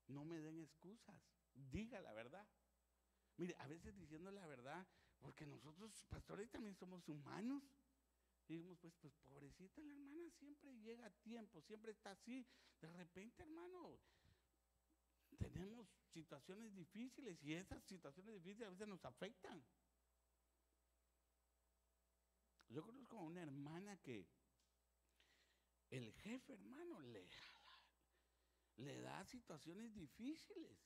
No me den excusas, diga la verdad. Mire, a veces diciendo la verdad, porque nosotros pastores también somos humanos. Digamos, pues pobrecita la hermana, siempre llega a tiempo, siempre está así. De repente, hermano, tenemos situaciones difíciles y esas situaciones difíciles a veces nos afectan. Yo conozco a una hermana que el jefe, hermano, le da situaciones difíciles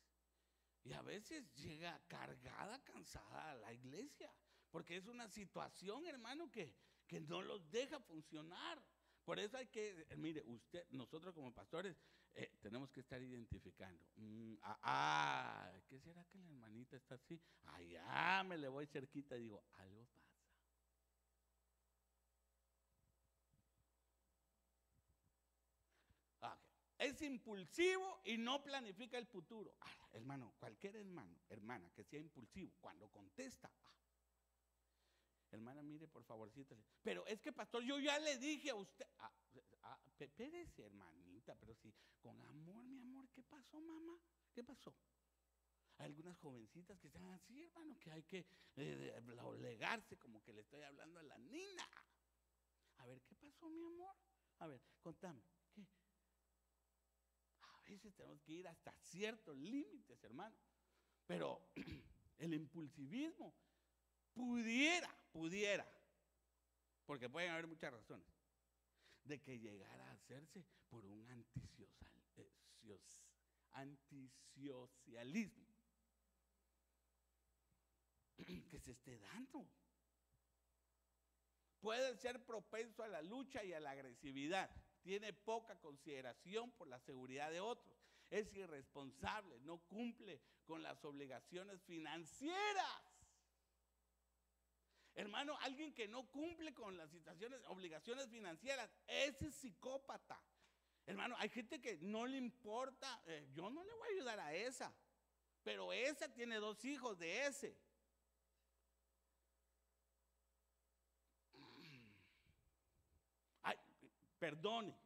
y a veces llega cargada, cansada a la iglesia, porque es una situación, hermano, que no los deja funcionar. Por eso hay que, mire, nosotros como pastores tenemos que estar identificando. ¿Qué será que la hermanita está así? Allá me le voy cerquita y digo, algo pasa. Okay. Es impulsivo y no planifica el futuro. Hermano, cualquier hermana que sea impulsivo, cuando contesta, hermana, mire, por favorcito. Pero es que, pastor, yo ya le dije a usted. Espérese, hermanita, pero si con amor, mi amor, ¿qué pasó, mamá? ¿Qué pasó? Hay algunas jovencitas que están así, hermano, que hay que obligarse, como que le estoy hablando a la nina. A ver, ¿qué pasó, mi amor? A ver, contame, ¿qué? A veces tenemos que ir hasta ciertos límites, hermano. Pero el impulsivismo pudiera, porque pueden haber muchas razones, de que llegara a hacerse por un antisocialismo que se esté dando. Puede ser propenso a la lucha y a la agresividad. Tiene poca consideración por la seguridad de otros. Es irresponsable, no cumple con las obligaciones financieras. Hermano, alguien que no cumple con las obligaciones financieras, ese es psicópata. Hermano, hay gente que no le importa, yo no le voy a ayudar a esa, pero esa tiene 2 hijos de ese. Perdone,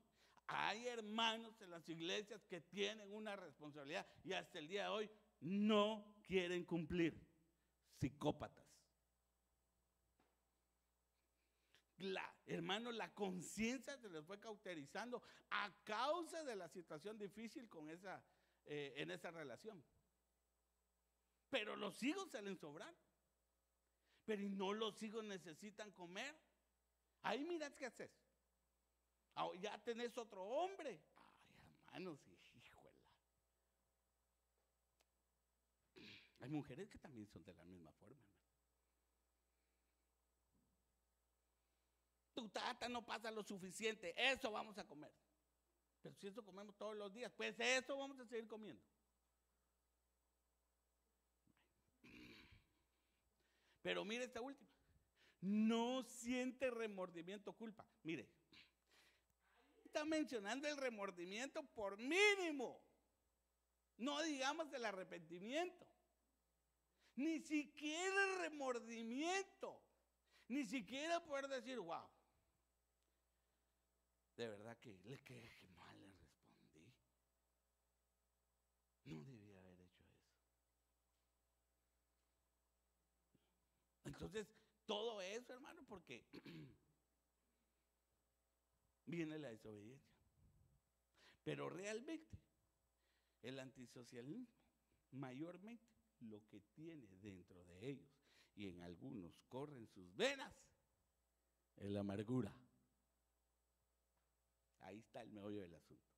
hay hermanos en las iglesias que tienen una responsabilidad y hasta el día de hoy no quieren cumplir. Psicópatas. Hermano, la conciencia se les fue cauterizando a causa de la situación difícil en esa relación. Pero los hijos salen sobrando. Pero ¿y no los hijos necesitan comer? Ahí mirad qué haces. Ya tenés otro hombre. Ay, hermanos, híjole. Hay mujeres que también son de la misma forma, hermano. Tu tata no pasa lo suficiente, eso vamos a comer. Pero si eso comemos todos los días, pues eso vamos a seguir comiendo. Pero mire esta última. No siente remordimiento, culpa. Mire, ahí está mencionando el remordimiento por mínimo. No digamos el arrepentimiento. Ni siquiera el remordimiento. Ni siquiera poder decir, wow. De verdad que mal le respondí. No debía haber hecho eso. Entonces, todo eso, hermano, porque viene la desobediencia. Pero realmente, el antisocialismo, mayormente, lo que tiene dentro de ellos, y en algunos corren sus venas, es la amargura. Ahí está el meollo del asunto.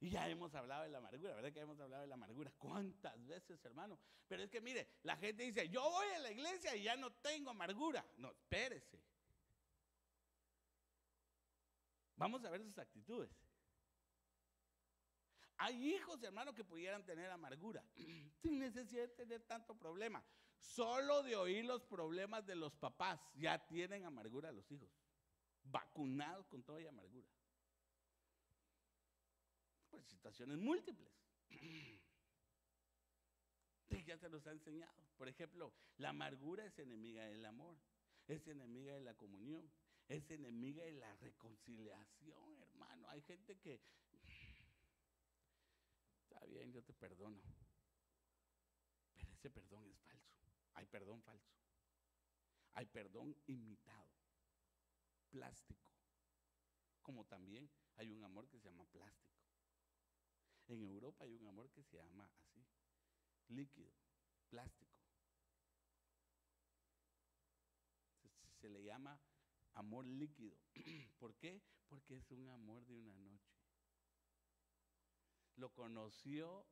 Y ya hemos hablado de la amargura, ¿verdad que hemos hablado de la amargura? ¿Cuántas veces, hermano? Pero es que mire, la gente dice, yo voy a la iglesia y ya no tengo amargura. No, espérese. Vamos a ver sus actitudes. Hay hijos, hermano, que pudieran tener amargura, sin necesidad de tener tanto problema. Solo de oír los problemas de los papás, ya tienen amargura los hijos. Vacunados con toda amargura. Pues situaciones múltiples. Ya se nos ha enseñado. Por ejemplo, la amargura es enemiga del amor. es enemiga de la comunión, es enemiga de la reconciliación, hermano. Hay gente que, está bien, yo te perdono, pero ese perdón es falso. Hay perdón falso, hay perdón imitado, plástico, como también hay un amor que se llama plástico. En Europa hay un amor que se llama así, líquido, plástico. Se le llama amor líquido. ¿Por qué? Porque es un amor de una noche. Lo conoció,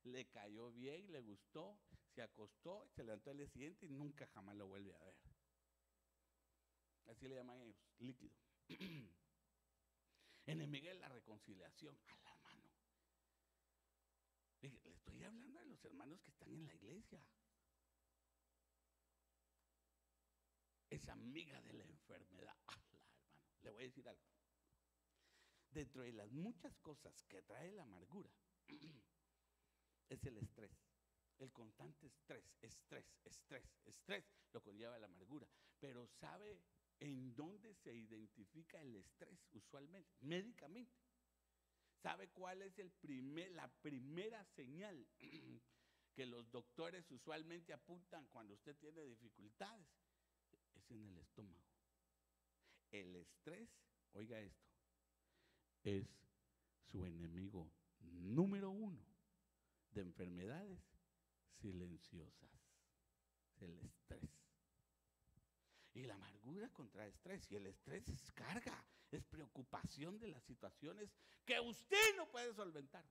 le cayó bien, le gustó, se acostó, se levantó el día siguiente y nunca jamás lo vuelve a ver. Así le llaman ellos, líquido. Enemiga de la reconciliación, a la mano. Le estoy hablando de los hermanos que están en la iglesia. Es amiga de la enfermedad. Hermano, le voy a decir algo. Dentro de las muchas cosas que trae la amargura, es el estrés. El constante estrés, lo conlleva la amargura. Pero ¿sabe en dónde se identifica el estrés usualmente? Médicamente. ¿Sabe cuál es la primera señal que los doctores usualmente apuntan cuando usted tiene dificultades? Es en el estómago. El estrés, oiga esto, es su enemigo número 1 de enfermedades silenciosas. Es el estrés. Y la amargura contrae estrés. Y el estrés es carga, es preocupación de las situaciones que usted no puede solventar.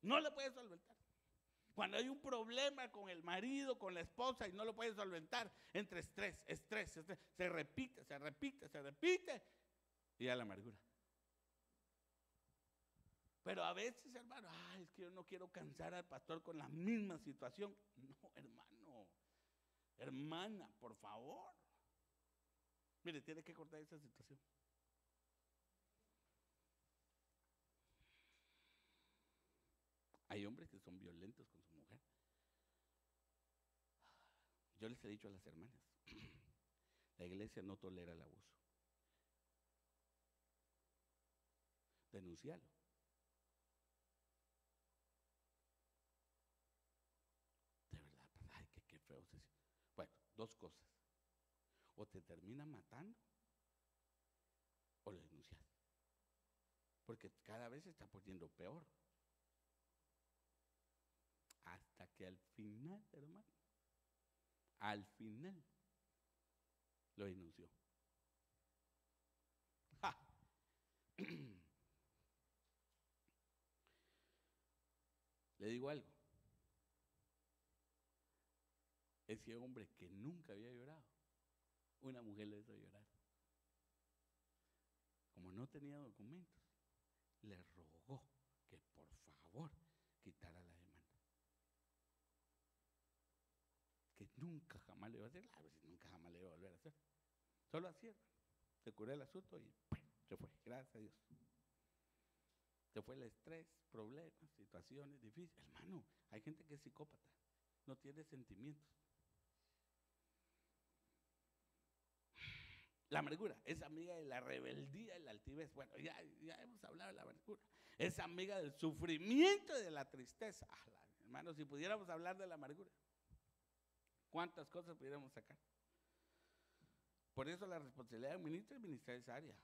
No lo puede solventar. Cuando hay un problema con el marido, con la esposa y no lo puede solventar, entre estrés, se repite y a la amargura. Pero a veces, hermano, es que yo no quiero cansar al pastor con la misma situación. No, hermano, hermana, por favor. Mire, tiene que cortar esa situación. Hay hombres que son violentos con su mujer. Yo les he dicho a las hermanas, la iglesia no tolera el abuso. Denuncialo. De verdad, ay, qué feo. Bueno, 2 cosas. O te termina matando o lo denuncias. Porque cada vez se está poniendo peor. Hasta que al final, hermano, al final lo denunció. ¡Ja! Le digo algo. Ese hombre que nunca había llorado, una mujer le hizo llorar. Como no tenía documentos, le rogó que por favor quitara la demanda. Que nunca jamás le iba a hacer, nunca jamás le iba a volver a hacer. Solo así, hermano. Se curó el asunto y se fue, gracias a Dios. Se fue el estrés, problemas, situaciones difíciles. Hermano, hay gente que es psicópata, no tiene sentimientos. La amargura es amiga de la rebeldía y la altivez. Bueno, ya hemos hablado de la amargura. Es amiga del sufrimiento y de la tristeza. Hermano, si pudiéramos hablar de la amargura, ¿cuántas cosas pudiéramos sacar? Por eso la responsabilidad del ministro es ministrar esa área.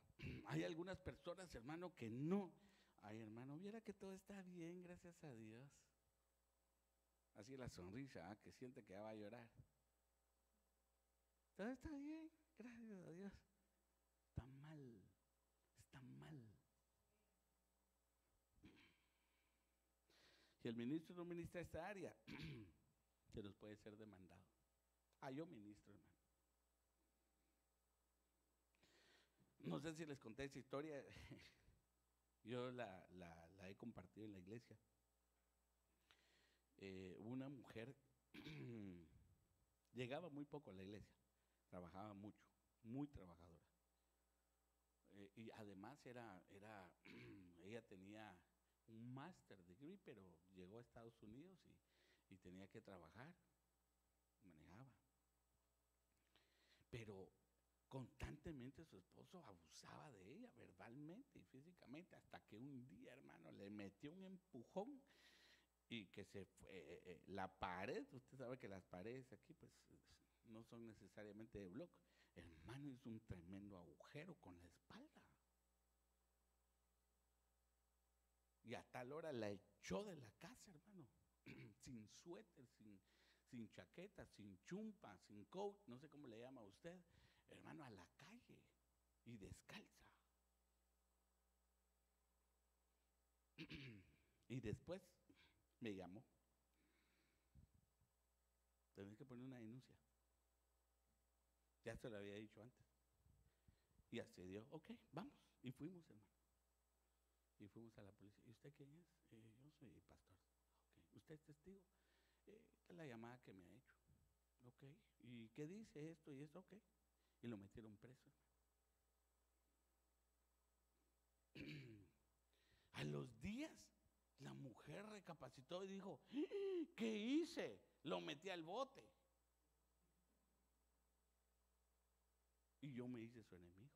Hay algunas personas, hermano, que no. Ay, hermano, viera que todo está bien, gracias a Dios. Así la sonrisa, que siente que ya va a llorar. Todo está bien, gracias a Dios. Está mal, está mal. Si el ministro no ministra esta área, se nos puede ser demandado. Yo ministro, hermano. No sé si les conté esa historia, yo la he compartido en la iglesia. Una mujer llegaba muy poco a la iglesia, trabajaba mucho, muy trabajadora. Y además ella tenía un master degree, pero llegó a Estados Unidos y tenía que trabajar, manejaba. pero constantemente su esposo abusaba de ella verbalmente y físicamente, hasta que un día, hermano, le metió un empujón y que se fue, la pared, usted sabe que las paredes aquí pues no son necesariamente de bloque, hermano, hizo un tremendo agujero con la espalda. Y a tal hora la echó de la casa, hermano, sin suéter, sin chaqueta, sin chumpa, sin coat, no sé cómo le llama a usted, hermano, a la calle y descalza. Y después me llamó. Tenés que poner una denuncia. Ya se lo había dicho antes. Y accedió, ok, vamos. Y fuimos, hermano. Y fuimos a la policía. ¿Y usted quién es? Yo soy pastor. Okay. ¿Usted es testigo? Esta es la llamada que me ha hecho. Ok. ¿Y qué dice esto y esto? Ok. Y lo metieron preso. A los días, la mujer recapacitó y dijo, ¿qué hice? Lo metí al bote. Y yo me hice su enemigo.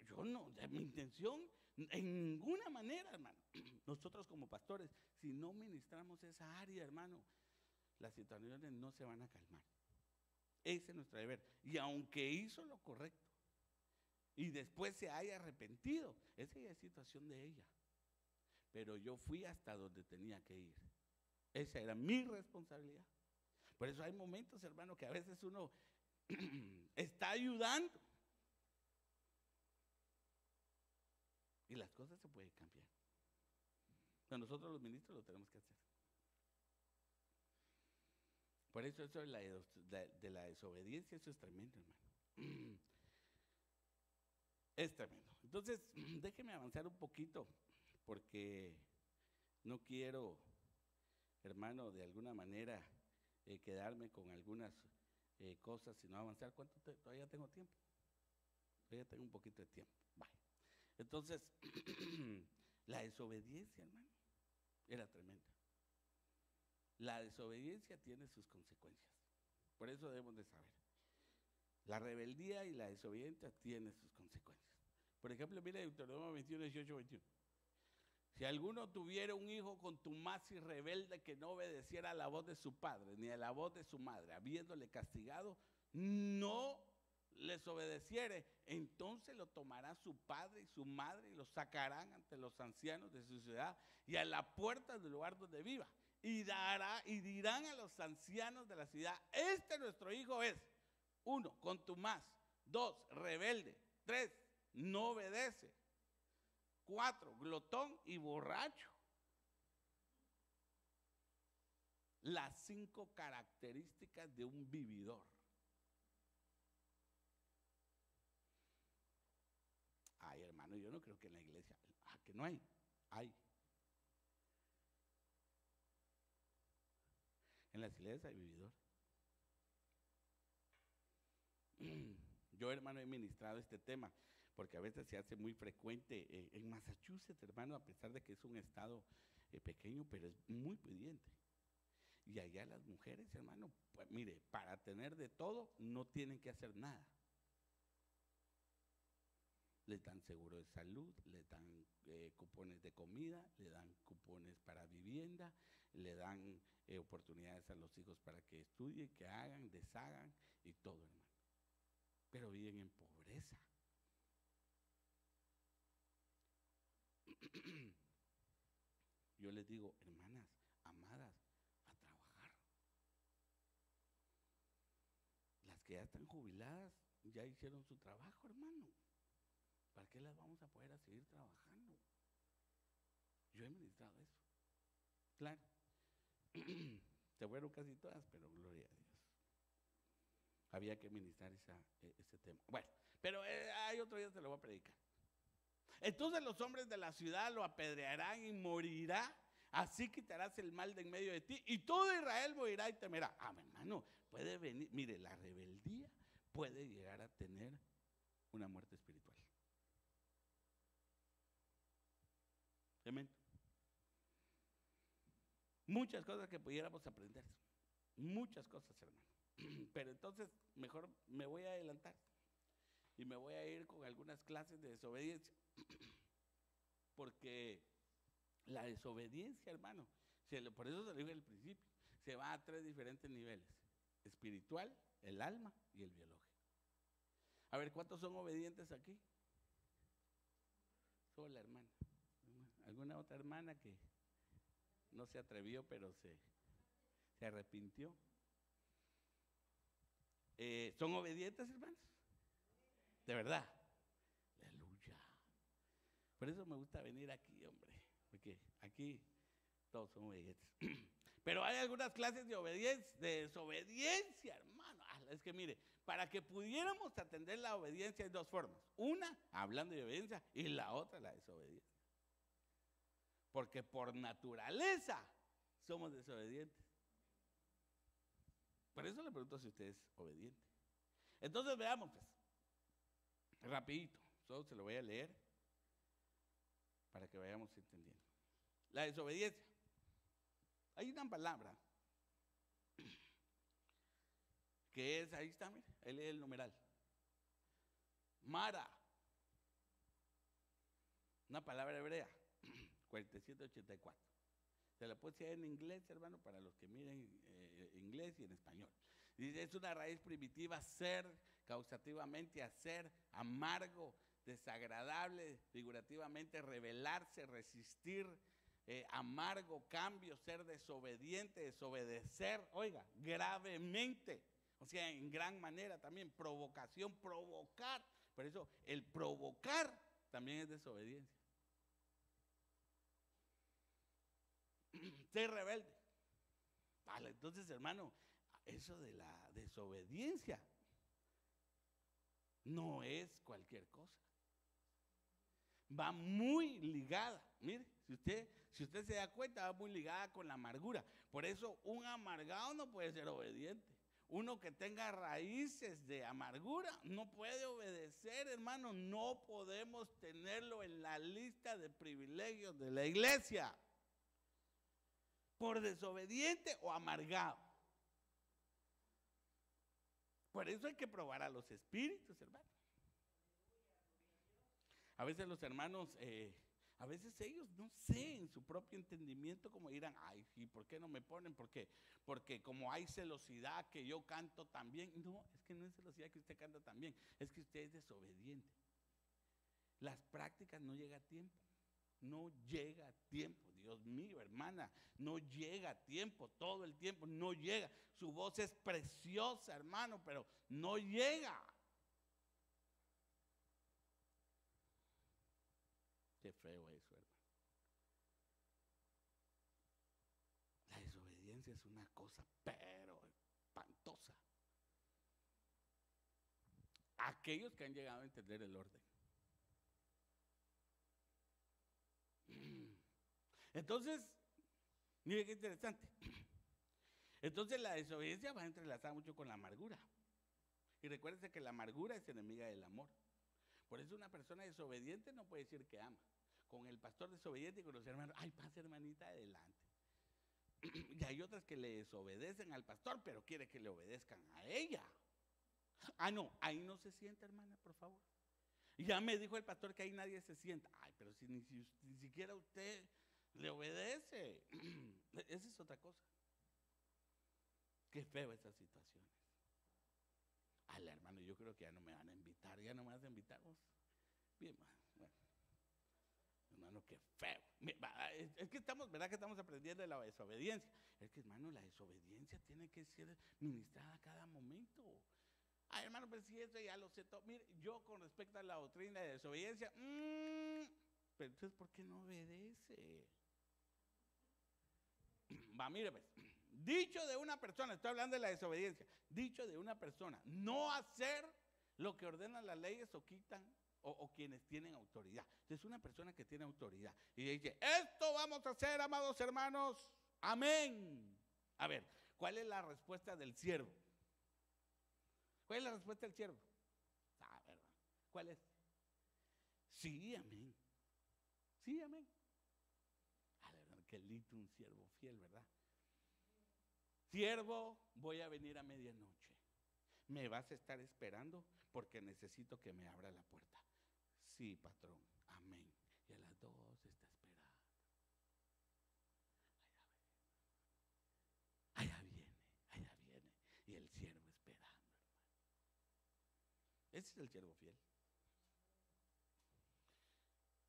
Yo no, mi intención, en ninguna manera, hermano. Nosotros como pastores, si no ministramos esa área, hermano, las situaciones no se van a calmar. Ese es nuestro deber. Y aunque hizo lo correcto y después se haya arrepentido, esa ya es situación de ella. Pero yo fui hasta donde tenía que ir. Esa era mi responsabilidad. Por eso hay momentos, hermano, que a veces uno está ayudando y las cosas se pueden cambiar. Pero nosotros los ministros lo tenemos que hacer. Por eso de la desobediencia, eso es tremendo, hermano. Es tremendo. Entonces, déjeme avanzar un poquito, porque no quiero, hermano, de alguna manera quedarme con algunas cosas, sino avanzar. Todavía tengo tiempo? Todavía tengo un poquito de tiempo. Vale. Entonces, la desobediencia, hermano, era tremenda. La desobediencia tiene sus consecuencias. Por eso debemos de saber. La rebeldía y la desobediencia tienen sus consecuencias. Por ejemplo, mire Deuteronomio 21, 18, 21. Si alguno tuviera un hijo contumaz y rebelde que no obedeciera a la voz de su padre ni a la voz de su madre, habiéndole castigado, no les obedeciere, entonces lo tomará su padre y su madre y lo sacarán ante los ancianos de su ciudad y a la puerta del lugar donde viva. Y dirán a los ancianos de la ciudad, este nuestro hijo es, 1, contumaz, 2, rebelde, 3, no obedece, 4, glotón y borracho. Las 5 características de un vividor. Ay, hermano, yo no creo que en la iglesia, que no hay, hay. En las iglesias hay vividor. Yo, hermano, he ministrado este tema porque a veces se hace muy frecuente en Massachusetts, hermano, a pesar de que es un estado pequeño, pero es muy pudiente. Y allá las mujeres, hermano, pues mire, para tener de todo no tienen que hacer nada. Les dan seguro de salud, les dan cupones de comida, le dan cupones para vivienda, le dan oportunidades a los hijos para que estudien, que hagan, deshagan y todo, hermano. Pero viven en pobreza. Yo les digo, hermanas, amadas, a trabajar. Las que ya están jubiladas ya hicieron su trabajo, hermano. ¿Para qué las vamos a poder seguir trabajando? Yo he ministrado eso. Claro. Se fueron casi todas, pero gloria a Dios. Había que ministrar ese tema. Bueno, pero hay otro día se lo voy a predicar. Entonces los hombres de la ciudad lo apedrearán y morirá. Así quitarás el mal de en medio de ti y todo Israel morirá y temerá. Ah, mi hermano, puede venir. Mire, la rebeldía puede llegar a tener una muerte espiritual. Amén. Muchas cosas que pudiéramos aprender. Muchas cosas, hermano. Pero entonces mejor me voy a adelantar y me voy a ir con algunas clases de desobediencia, porque la desobediencia, hermano, por eso se lo dije al principio, se va a 3 diferentes niveles: espiritual, el alma y el biológico. A ver, ¿cuántos son obedientes aquí? Solo la hermana. ¿Alguna otra hermana que no se atrevió, pero se arrepintió? ¿Son obedientes, hermanos? De verdad. Aleluya. Por eso me gusta venir aquí, hombre, porque aquí todos son obedientes. Pero hay algunas clases de obediencia, de desobediencia, hermano. Es que mire, para que pudiéramos atender la obediencia hay 2 formas. Una, hablando de obediencia, y la otra, la desobediencia. Porque por naturaleza somos desobedientes. Por eso le pregunto si usted es obediente. Entonces veamos, pues, rapidito, solo se lo voy a leer para que vayamos entendiendo. La desobediencia. Hay una palabra que es, ahí está, mire, ahí lee el numeral. Mara. Una palabra hebrea, 4784. Se la puede decir en inglés, hermano, para los que miren inglés y en español. Dice, es una raíz primitiva: ser, causativamente hacer, amargo, desagradable, figurativamente rebelarse, resistir, amargo, cambio, ser desobediente, desobedecer, oiga, gravemente, o sea, en gran manera también, provocación, provocar. Por eso el provocar también es desobediencia. Ser rebelde. Vale, entonces, hermano, eso de la desobediencia no es cualquier cosa. Va muy ligada, mire, si usted se da cuenta, va muy ligada con la amargura. Por eso un amargado no puede ser obediente. Uno que tenga raíces de amargura no puede obedecer, hermano. No podemos tenerlo en la lista de privilegios de la iglesia por desobediente o amargado. Por eso hay que probar a los espíritus, hermano. A veces los hermanos, a veces ellos no sé en su propio entendimiento como dirán, ay, ¿y por qué no me ponen? ¿Por qué? Porque como hay celosidad que yo canto tan bien. No, es que no es celosidad que usted canta tan bien, es que usted es desobediente. Las prácticas no llega a tiempo. No llega a tiempo, Dios mío, hermana, no llega a tiempo, todo el tiempo no llega. Su voz es preciosa, hermano, pero no llega. Qué feo eso, hermano. La desobediencia es una cosa, pero espantosa. Aquellos que han llegado a entender el orden. Entonces, mire qué interesante. Entonces la desobediencia va entrelazada mucho con la amargura. Y recuérdense que la amargura es enemiga del amor. Por eso una persona desobediente no puede decir que ama. Con el pastor desobediente y con los hermanos, ay, pasa hermanita, adelante. Y hay otras que le desobedecen al pastor, pero quiere que le obedezcan a ella. Ah, no, ahí no se sienta, hermana, por favor. Ya me dijo el pastor que ahí nadie se sienta. Ay, pero si ni siquiera usted le obedece. Esa es otra cosa. Qué feo esas situaciones. Al hermano, yo creo que ya no me van a invitar, ya no me vas a invitar vos. Bien, bueno. Hermano, qué feo. Es que estamos, ¿verdad que estamos aprendiendo de la desobediencia? Es que, hermano, la desobediencia tiene que ser ministrada a cada momento. Ay, hermano, pero si eso ya lo sé todo. Mire, yo con respecto a la doctrina de desobediencia, pero entonces, ¿por qué no obedece? Va, mire, pues, dicho de una persona, estoy hablando de la desobediencia, dicho de una persona, no hacer lo que ordenan las leyes o quitan o quienes tienen autoridad. Entonces, una persona que tiene autoridad y dice, esto vamos a hacer, amados hermanos, amén. A ver, ¿cuál es la respuesta del siervo? ¿Cuál es la respuesta del siervo? Ah, ¿verdad? ¿Cuál es? Sí, amén. Sí, amén. Ah, verdad, qué lindo un siervo fiel, ¿verdad? Siervo, voy a venir a medianoche. ¿Me vas a estar esperando? Porque necesito que me abra la puerta. Sí, patrón, amén. Y a las 2 está esperando. Allá viene, allá viene. Y el siervo esperando, hermano. Ese es el siervo fiel.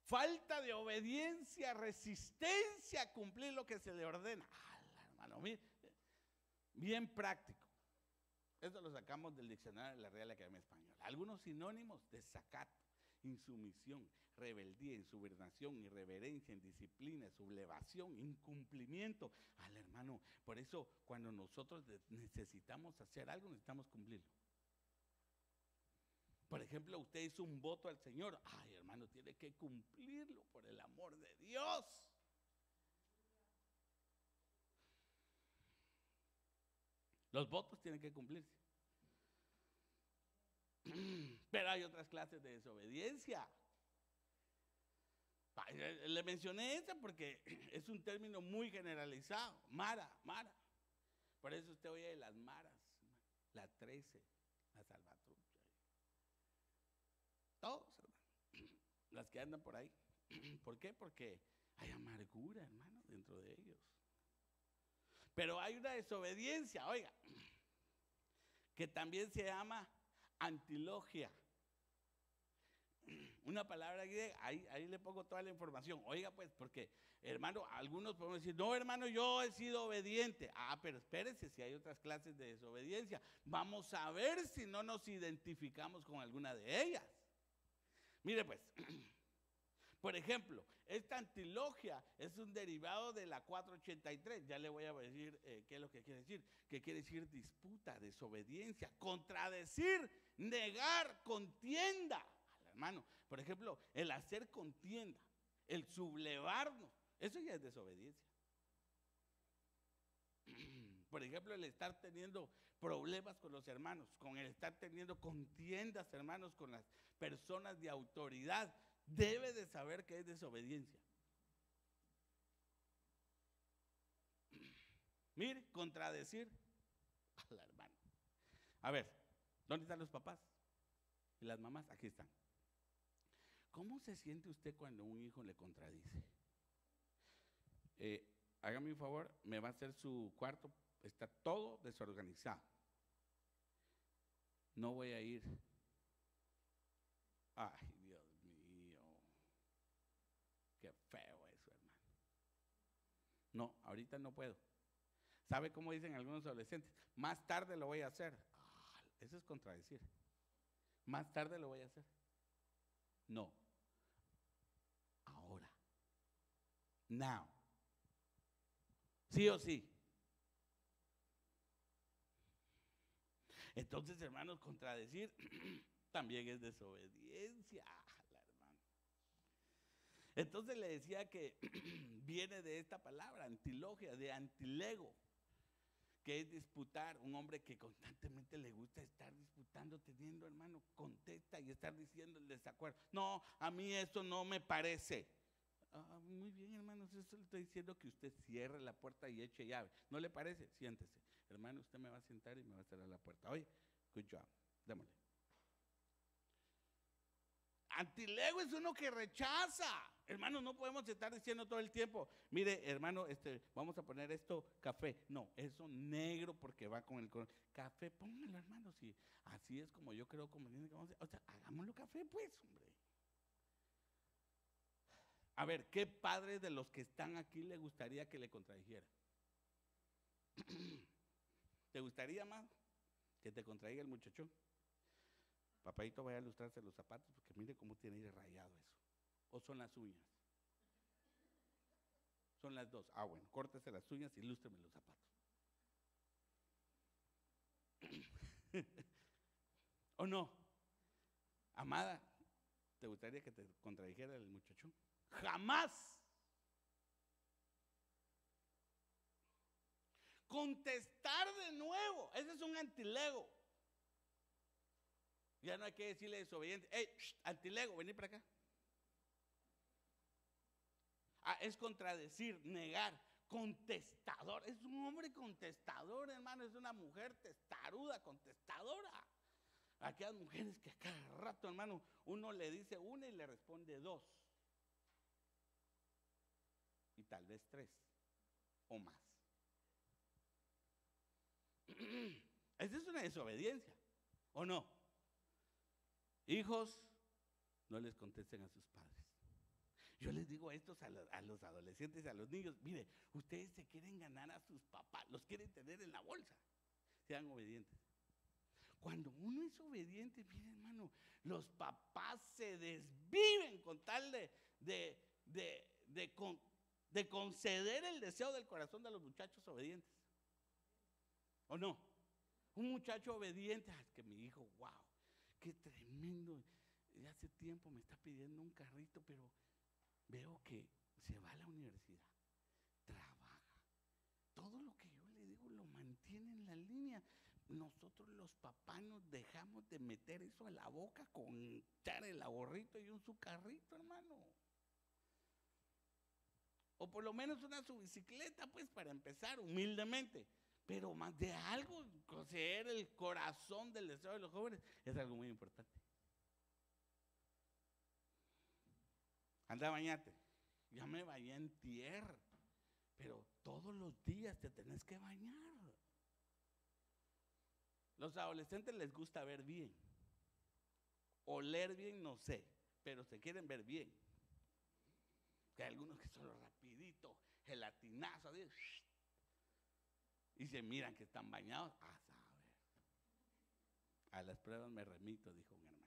Falta de obediencia, resistencia a cumplir lo que se le ordena. Hermano, bien práctico. Esto lo sacamos del diccionario de la Real Academia Española. Algunos sinónimos: desacato, insumisión, rebeldía, insubordinación, irreverencia, indisciplina, sublevación, incumplimiento. Hermano, por eso cuando nosotros necesitamos hacer algo, necesitamos cumplirlo. Por ejemplo, usted hizo un voto al Señor. Hermano, tiene que cumplirlo por el amor de Dios. Los votos tienen que cumplirse. Pero hay otras clases de desobediencia. Le mencioné esa porque es un término muy generalizado. Mara. Por eso usted oye de las maras, la 13, la Salvatrucha. Todos, hermano. Las que andan por ahí. ¿Por qué? Porque hay amargura, hermano, dentro de ellos. Pero hay una desobediencia, oiga, que también se llama antilogia. Una palabra griega, ahí le pongo toda la información. Oiga, pues, porque, hermano, algunos podemos decir: no, hermano, yo he sido obediente. Pero espérese, si hay otras clases de desobediencia. Vamos a ver si no nos identificamos con alguna de ellas. Mire, pues, por ejemplo, esta antilogia es un derivado de la 483. Ya le voy a decir qué es lo que quiere decir. Que quiere decir disputa, desobediencia, contradecir, negar, contienda. Hermano, por ejemplo, el hacer contienda, el sublevarnos, eso ya es desobediencia. Por ejemplo, el estar teniendo problemas con los hermanos, con el estar teniendo contiendas, hermanos, con las personas de autoridad, debe de saber que es desobediencia. Mire, contradecir a la hermana. A ver, ¿dónde están los papás? ¿Y las mamás? Aquí están. ¿Cómo se siente usted cuando un hijo le contradice? Hágame un favor, me va a hacer su cuarto, está todo desorganizado. No voy a ir. Ay, Dios mío. Qué feo eso, hermano. No, ahorita no puedo. ¿Sabe cómo dicen algunos adolescentes? Más tarde lo voy a hacer. Eso es contradecir. Más tarde lo voy a hacer. No. Ahora. Now. Sí o sí. Entonces, hermanos, contradecir también es desobediencia. Hermano. Entonces le decía que viene de esta palabra, antilogia, de antilego, que es disputar. Un hombre que constantemente le gusta estar disputando, teniendo, hermano, contesta y estar diciendo el desacuerdo. No, a mí eso no me parece. Muy bien, hermanos, eso le estoy diciendo, que usted cierre la puerta y eche llave. ¿No le parece? Siéntese. Hermano, usted me va a sentar y me va a cerrar la puerta. Oye, good job, démosle. Antilego es uno que rechaza. Hermano, no podemos estar diciendo todo el tiempo: mire, hermano, vamos a poner esto café. No, eso negro porque va con el café. Póngalo, hermano, si así es como yo creo conveniente. O sea, hagámoslo café, pues, hombre. A ver, ¿qué padre de los que están aquí le gustaría que le contradijera? ¿Te gustaría más que te contraiga el muchachón? Papadito, vaya a lustrarse los zapatos, porque mire cómo tiene ahí rayado eso. ¿O son las uñas? Son las dos. Bueno, córtese las uñas y lústreme los zapatos. ¿O no? Amada, ¿te gustaría que te contradijera el muchachón? Jamás. Contestar de nuevo, ese es un antilego. Ya no hay que decirle desobediente: hey, antilego, vení para acá. Es contradecir, negar, contestador, es un hombre contestador, hermano, es una mujer testaruda, contestadora. Aquellas mujeres que a cada rato, hermano, uno le dice una y le responde dos. Y tal vez tres o más. Esa es una desobediencia, ¿o no? Hijos, no les contesten a sus padres. Yo les digo a estos, a los adolescentes, a los niños, mire, ustedes se quieren ganar a sus papás, los quieren tener en la bolsa, sean obedientes. Cuando uno es obediente, mire hermano, los papás se desviven con tal de conceder el deseo del corazón de los muchachos obedientes. ¿O no? Un muchacho obediente, es que mi hijo, wow, qué tremendo, hace tiempo me está pidiendo un carrito, pero veo que se va a la universidad, trabaja, todo lo que yo le digo lo mantiene en la línea. Nosotros los papás nos dejamos de meter eso a la boca con echar el ahorrito y un sucarrito, hermano. O por lo menos una su bicicleta, pues, para empezar humildemente. Pero más de algo, conseguir el corazón del deseo de los jóvenes es algo muy importante. Anda a bañarte. Ya me bañé en tierra, pero todos los días te tenés que bañar. Los adolescentes les gusta ver bien. Oler bien, no sé, pero se quieren ver bien. Que hay algunos que son rapidito, gelatinazo, así, y se miran que están bañados. A saber. A las pruebas me remito, dijo un hermano.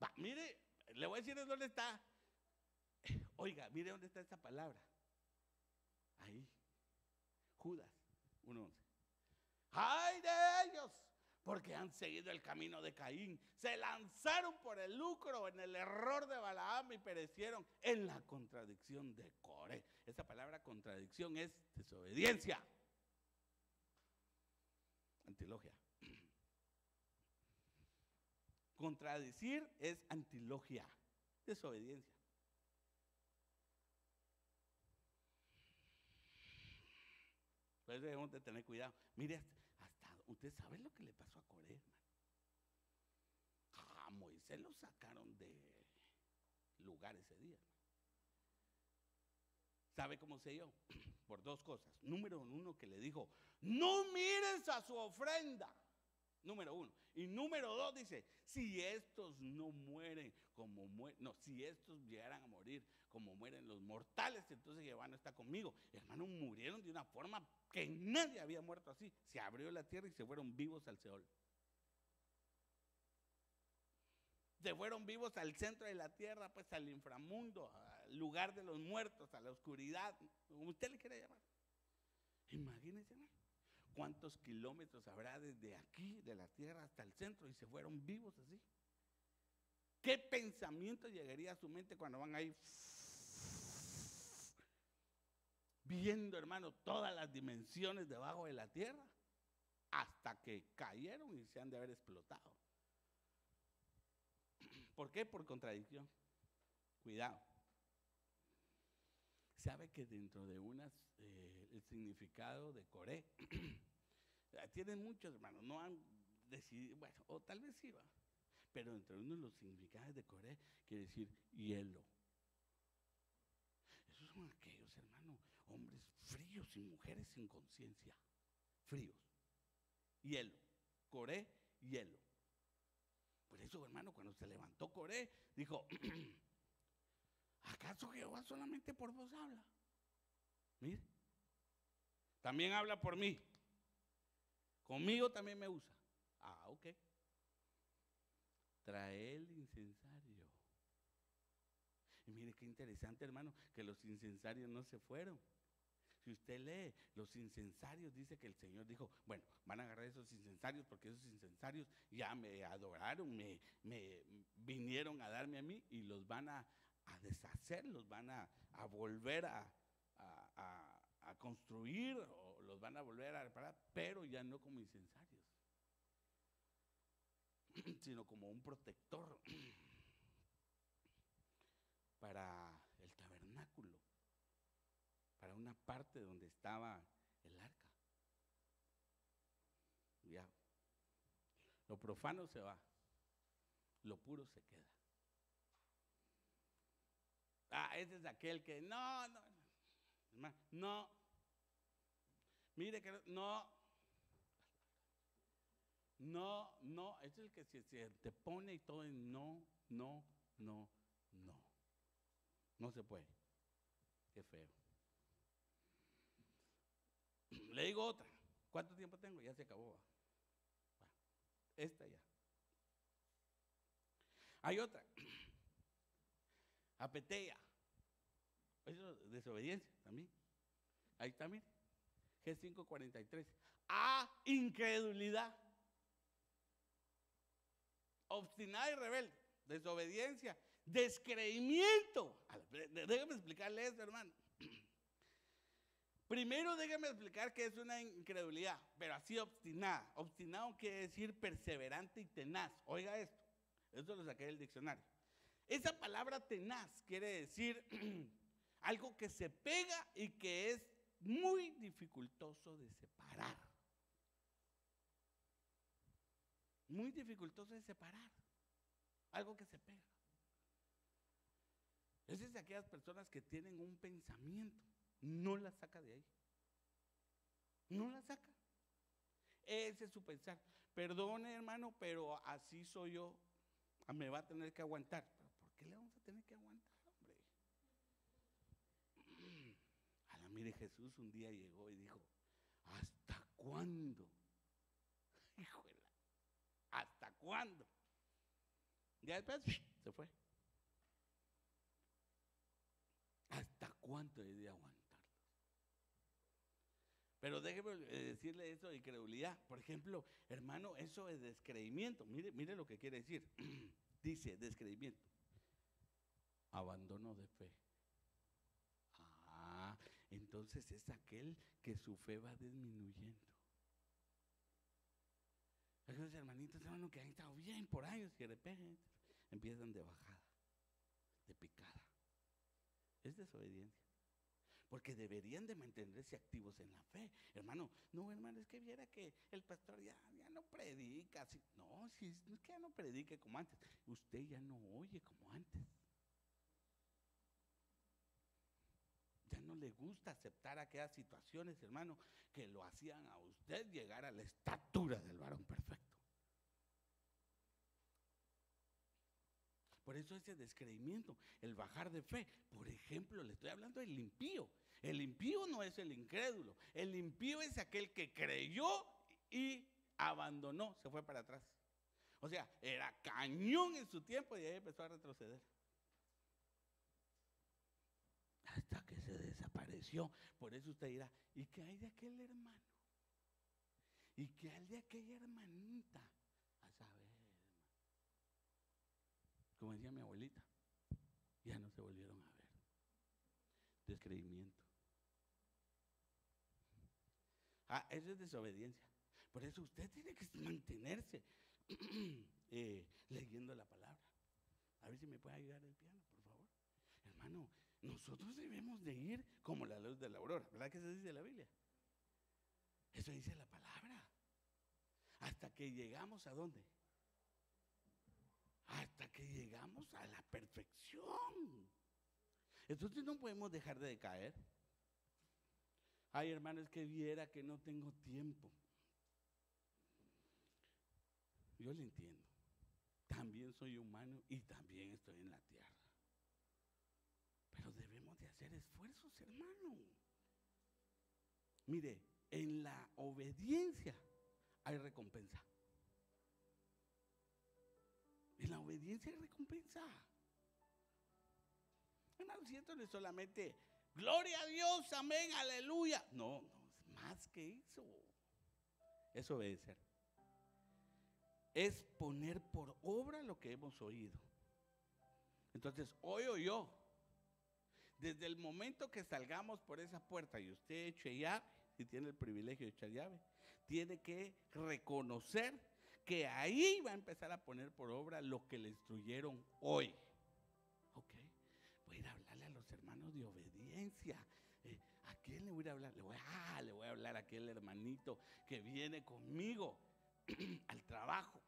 Va, mire, le voy a decir dónde está. Oiga, mire dónde está esta palabra. Ahí. Judas 1:11. ¡Ay de ellos! Porque han seguido el camino de Caín. Se lanzaron por el lucro en el error de Balaam y perecieron en la contradicción de Coré. Esa palabra contradicción es desobediencia. Antilogia. Contradecir es antilogia, desobediencia. Por eso debemos de tener cuidado. Mire, hasta usted sabe lo que le pasó a Coré, hermano. A Moisés lo sacaron de lugar ese día. ¿Sabe cómo se dio? Por dos cosas. Número uno, que le dijo, no mires a su ofrenda. Número uno. Y número dos dice, si estos no mueren como mueren, no, si estos llegaran a morir como mueren los mortales, entonces Jehová no está conmigo. Hermanos, murieron de una forma que nadie había muerto así. Se abrió la tierra y se fueron vivos al Seol. Se fueron vivos al centro de la tierra, pues al inframundo, al lugar de los muertos, a la oscuridad, como usted le quiera llamar. Imagínense, hermano, cuántos kilómetros habrá desde aquí, de la tierra, hasta el centro, y se fueron vivos así. ¿Qué pensamiento llegaría a su mente cuando van ahí viendo, hermano, todas las dimensiones debajo de la tierra? Hasta que cayeron y se han de haber explotado. ¿Por qué? Por contradicción. Cuidado. ¿Sabe que dentro de el significado de Coré, tienen muchos, hermanos, no han decidido, bueno, o tal vez sí va, pero dentro de uno de los significados de Coré quiere decir hielo. Esos son aquellos, hermanos, hombres fríos y mujeres sin conciencia, fríos. Hielo, Coré, hielo. Por eso, hermano, cuando se levantó Coré, dijo, ¿acaso Jehová solamente por vos habla? Mire, también habla por mí. Conmigo también me usa. Ah, ok. Trae el incensario. Y mire qué interesante, hermano, que los incensarios no se fueron. Si usted lee los incensarios, dice que el Señor dijo, bueno, van a agarrar esos incensarios porque esos incensarios ya me adoraron, me vinieron a darme a mí y los van a deshacer, los van a volver a construir o los van a volver a reparar, pero ya no como incensarios, sino como un protector para el tabernáculo, para una parte donde estaba el arca. Ya. Lo profano se va, lo puro se queda. Ese es aquel que no, mire que no, ese es el que se te pone y todo en no se puede. Qué feo. Le digo otra. ¿Cuánto tiempo tengo? Ya se acabó. Esta ya. Hay otra. Apetea. Eso es desobediencia también. Ahí está, mire. G5:43. Incredulidad. Obstinada y rebelde. Desobediencia. Descreimiento. Déjame explicarle eso, hermano. Primero déjame explicar qué es una incredulidad, pero así obstinada. Obstinado quiere decir perseverante y tenaz. Oiga esto, esto lo saqué del diccionario. Esa palabra tenaz quiere decir algo que se pega y que es muy dificultoso de separar. Muy dificultoso de separar. Algo que se pega. Esa es de aquellas personas que tienen un pensamiento. No la saca de ahí. No la saca. Ese es su pensar. Perdone, hermano, pero así soy yo. Me va a tener que aguantar. ¿Pero por qué le vamos a tener que aguantar, hombre? Mire, Jesús un día llegó y dijo, ¿hasta cuándo? Híjole, ¿hasta cuándo? Ya después se fue. ¿Hasta cuánto he de aguantarlos? Pero déjeme decirle eso de incredulidad. Por ejemplo, hermano, eso es descreimiento. Mire lo que quiere decir. Dice descreimiento. Abandono de fe. Entonces es aquel que su fe va disminuyendo. Aquellos hermanitos, hermano, que han estado bien por años y de repente empiezan de bajada, de picada. Es desobediencia. Porque deberían de mantenerse activos en la fe. Hermano, no, hermano, es que viera que el pastor ya no predica. No, si no es que ya no predique como antes. Usted ya no oye como antes. Ya no le gusta aceptar aquellas situaciones, hermano, que lo hacían a usted llegar a la estatura del varón perfecto. Por eso ese descreimiento, el bajar de fe. Por ejemplo, le estoy hablando del impío. El impío no es el incrédulo. El impío es aquel que creyó y abandonó, se fue para atrás. O sea, era cañón en su tiempo y ahí empezó a retroceder. Hasta que se desapareció. Por eso usted dirá, ¿y qué hay de aquel hermano? ¿Y qué hay de aquella hermanita? A saber, hermano. Como decía mi abuelita, ya no se volvieron a ver. Descreimiento. Eso es desobediencia. Por eso usted tiene que mantenerse leyendo la palabra. A ver si me puede ayudar el piano, por favor. Hermano, nosotros debemos de ir como la luz de la aurora. ¿Verdad que eso dice la Biblia? Eso dice la palabra. Hasta que llegamos ¿a dónde? Hasta que llegamos a la perfección. Entonces no podemos dejar de decaer. Ay, hermano, es que viera que no tengo tiempo. Yo le entiendo. También soy humano y también estoy en la tierra. Pero debemos de hacer esfuerzos, hermano. Mire, en la obediencia hay recompensa. En la obediencia hay recompensa. Hermano, si esto no es solamente gloria a Dios, amén, aleluya. No, es más que eso. Es obedecer. Es poner por obra lo que hemos oído. Entonces, hoy o yo, desde el momento que salgamos por esa puerta y usted eche llave, si tiene el privilegio de echar llave, tiene que reconocer que ahí va a empezar a poner por obra lo que le instruyeron hoy. Ok, voy a ir a hablarle a los hermanos de obediencia. Aquí quién le voy a hablar? Le voy a hablar a aquel hermanito que viene conmigo al trabajo.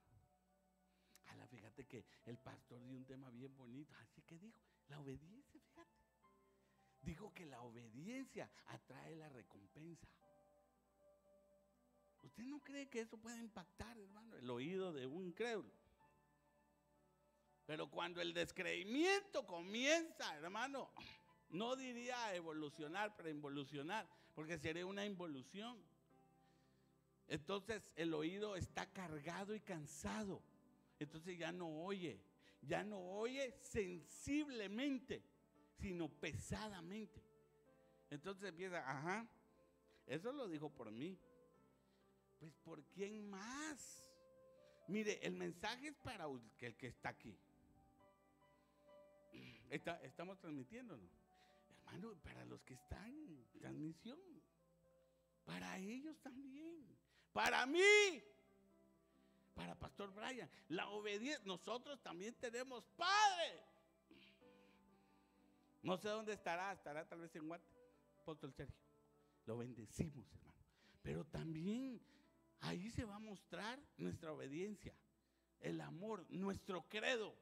Fíjate que el pastor dio un tema bien bonito. Así que dijo, la obediencia, fíjate. Dijo que la obediencia atrae la recompensa. ¿Usted no cree que eso puede impactar, hermano, el oído de un incrédulo? Pero cuando el descreimiento comienza, hermano, no diría evolucionar, pero involucionar, porque sería una involución. Entonces el oído está cargado y cansado. Entonces ya no oye sensiblemente, sino pesadamente. Entonces empieza, eso lo dijo por mí. Pues ¿por quién más? Mire, el mensaje es para el que está aquí. Estamos transmitiéndonos, hermano, para los que están en transmisión, para ellos también, para mí, para Pastor Brian, la obediencia. Nosotros también tenemos padre. No sé dónde estará tal vez en Guate, Apóstol Sergio. Lo bendecimos, hermano. Pero también ahí se va a mostrar nuestra obediencia, el amor, nuestro credo,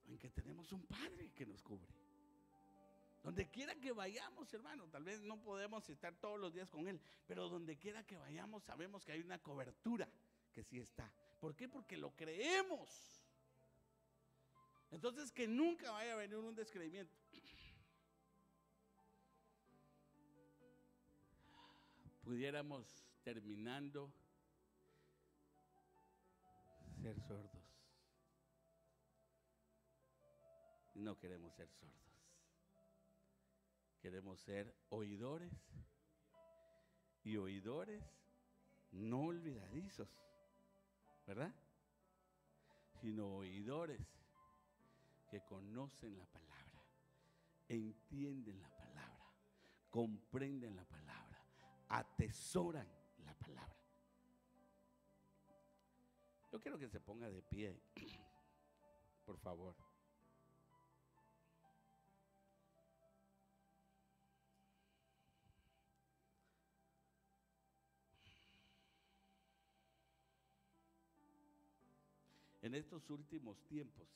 en que tenemos un Padre que nos cubre. Donde quiera que vayamos, hermano, tal vez no podemos estar todos los días con Él, pero donde quiera que vayamos sabemos que hay una cobertura que sí está. ¿Por qué? Porque lo creemos. Entonces que nunca vaya a venir un descreimiento. Pudiéramos, terminando, ser sordos. No queremos ser sordos. Queremos ser oidores, y oidores no olvidadizos, ¿verdad? Sino oidores que conocen la palabra, entienden la palabra, comprenden la palabra, atesoran la palabra. Yo quiero que se ponga de pie, por favor. En estos últimos tiempos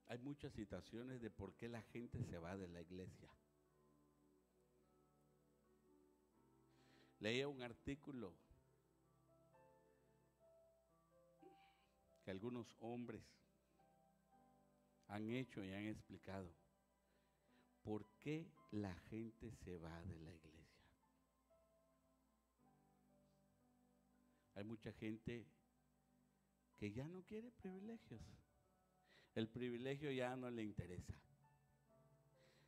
hay muchas situaciones de por qué la gente se va de la iglesia. Leía un artículo que algunos hombres han hecho y han explicado por qué la gente se va de la iglesia. Hay mucha gente que ya no quiere privilegios. El privilegio ya no le interesa.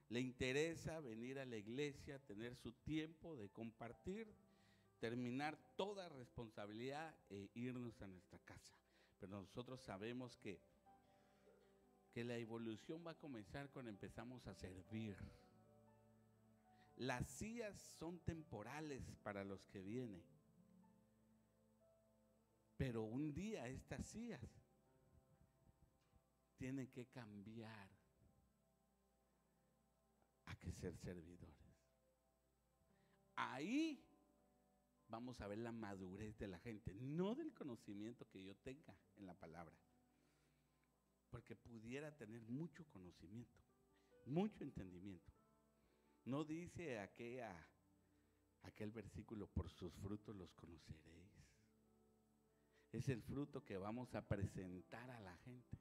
Le interesa venir a la iglesia, tener su tiempo de compartir, terminar toda responsabilidad e irnos a nuestra casa. Pero nosotros sabemos que la evolución va a comenzar cuando empezamos a servir. Las sillas son temporales para los que vienen. Pero un día estas sillas tienen que cambiar a que ser servidores. Ahí vamos a ver la madurez de la gente, no del conocimiento que yo tenga en la palabra, porque pudiera tener mucho conocimiento, mucho entendimiento. No dice aquel versículo, por sus frutos los conoceréis. Es el fruto que vamos a presentar a la gente.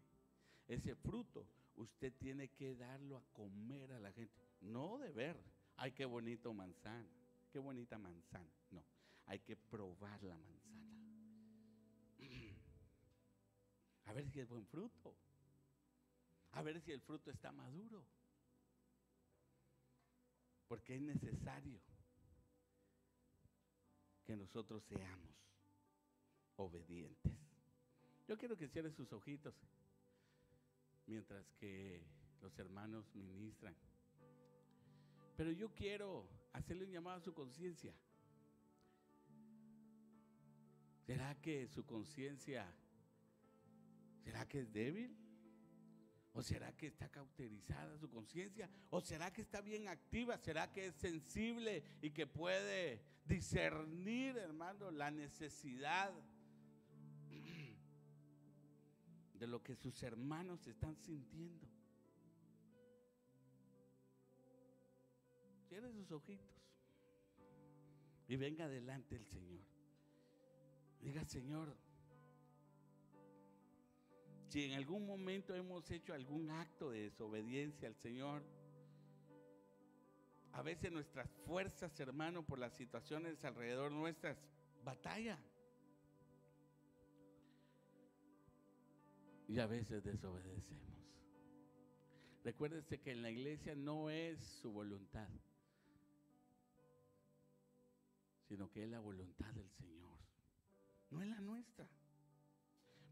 Ese fruto usted tiene que darlo a comer a la gente, no de ver, ay, qué bonito manzana, qué bonita manzana. No, hay que probar la manzana. A ver si es buen fruto, a ver si el fruto está maduro, porque es necesario que nosotros seamos obedientes. Yo quiero que cierre sus ojitos mientras que los hermanos ministran. Pero yo quiero hacerle un llamado a su conciencia. ¿Será que su conciencia, será que es débil? ¿O será que está cauterizada su conciencia? ¿O será que está bien activa? ¿Será que es sensible y que puede discernir, hermano, la necesidad de lo que sus hermanos están sintiendo? Cierre sus ojitos y venga delante el Señor. Diga: Señor, si en algún momento hemos hecho algún acto de desobediencia al Señor, a veces nuestras fuerzas, hermano, por las situaciones alrededor nuestras, batallan. Y a veces desobedecemos. Recuérdese que en la iglesia no es su voluntad, sino que es la voluntad del Señor, no es la nuestra.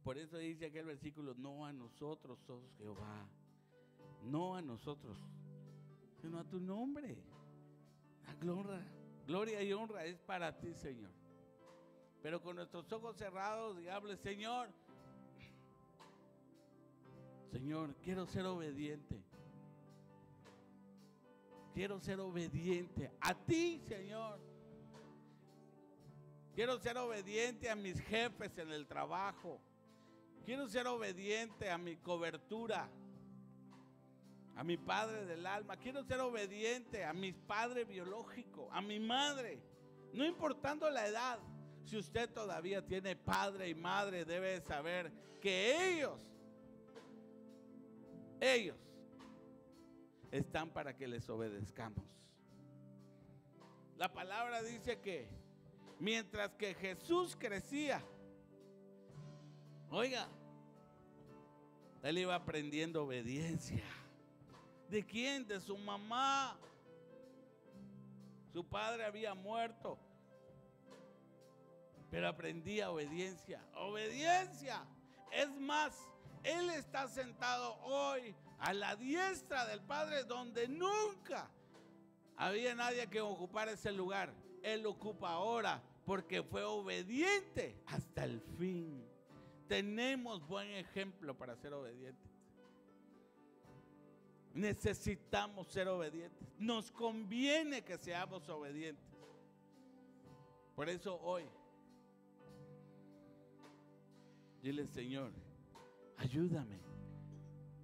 Por eso dice aquel versículo: no a nosotros, oh Jehová, no a nosotros, sino a tu nombre. La gloria y honra es para ti, Señor. Pero con nuestros ojos cerrados, digamos: Señor, quiero ser obediente. Quiero ser obediente a ti, Señor. Quiero ser obediente a mis jefes en el trabajo. Quiero ser obediente a mi cobertura, a mi padre del alma. Quiero ser obediente a mi padre biológico, a mi madre. No importando la edad, si usted todavía tiene padre y madre, debe saber que ellos están para que les obedezcamos. La palabra dice que mientras que Jesús crecía, oiga, él iba aprendiendo obediencia. ¿De quién? De su mamá. Su padre había muerto, pero aprendía obediencia. Obediencia. Es más, él está sentado hoy a la diestra del Padre, donde nunca había nadie que ocupara ese lugar. Él lo ocupa ahora porque fue obediente hasta el fin. Tenemos buen ejemplo para ser obedientes. Necesitamos ser obedientes. Nos conviene que seamos obedientes. Por eso hoy, dile: Señor, ayúdame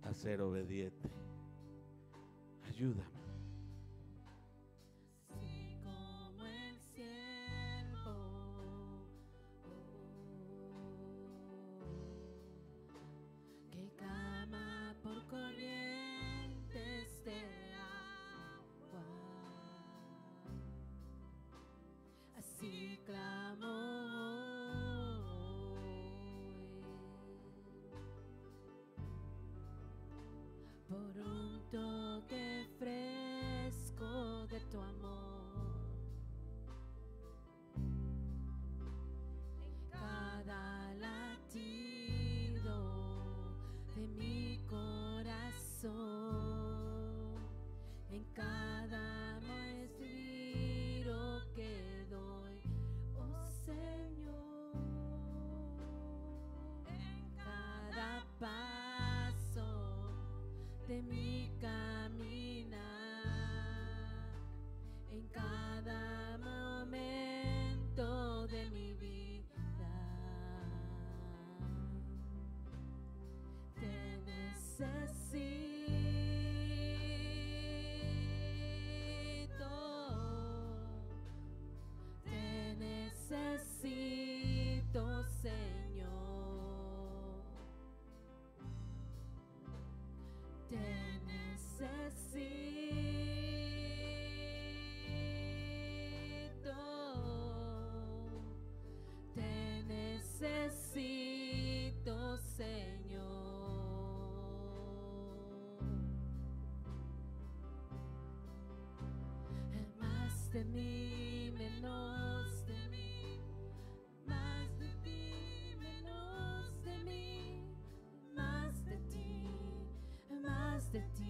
a ser obediente. Ayúdame. De mi caminar, en cada momento de mi vida, te necesito, Señor. Te necesito, Señor. Más de mí, menos de mí, más de ti, menos de mí, más de ti, más de ti.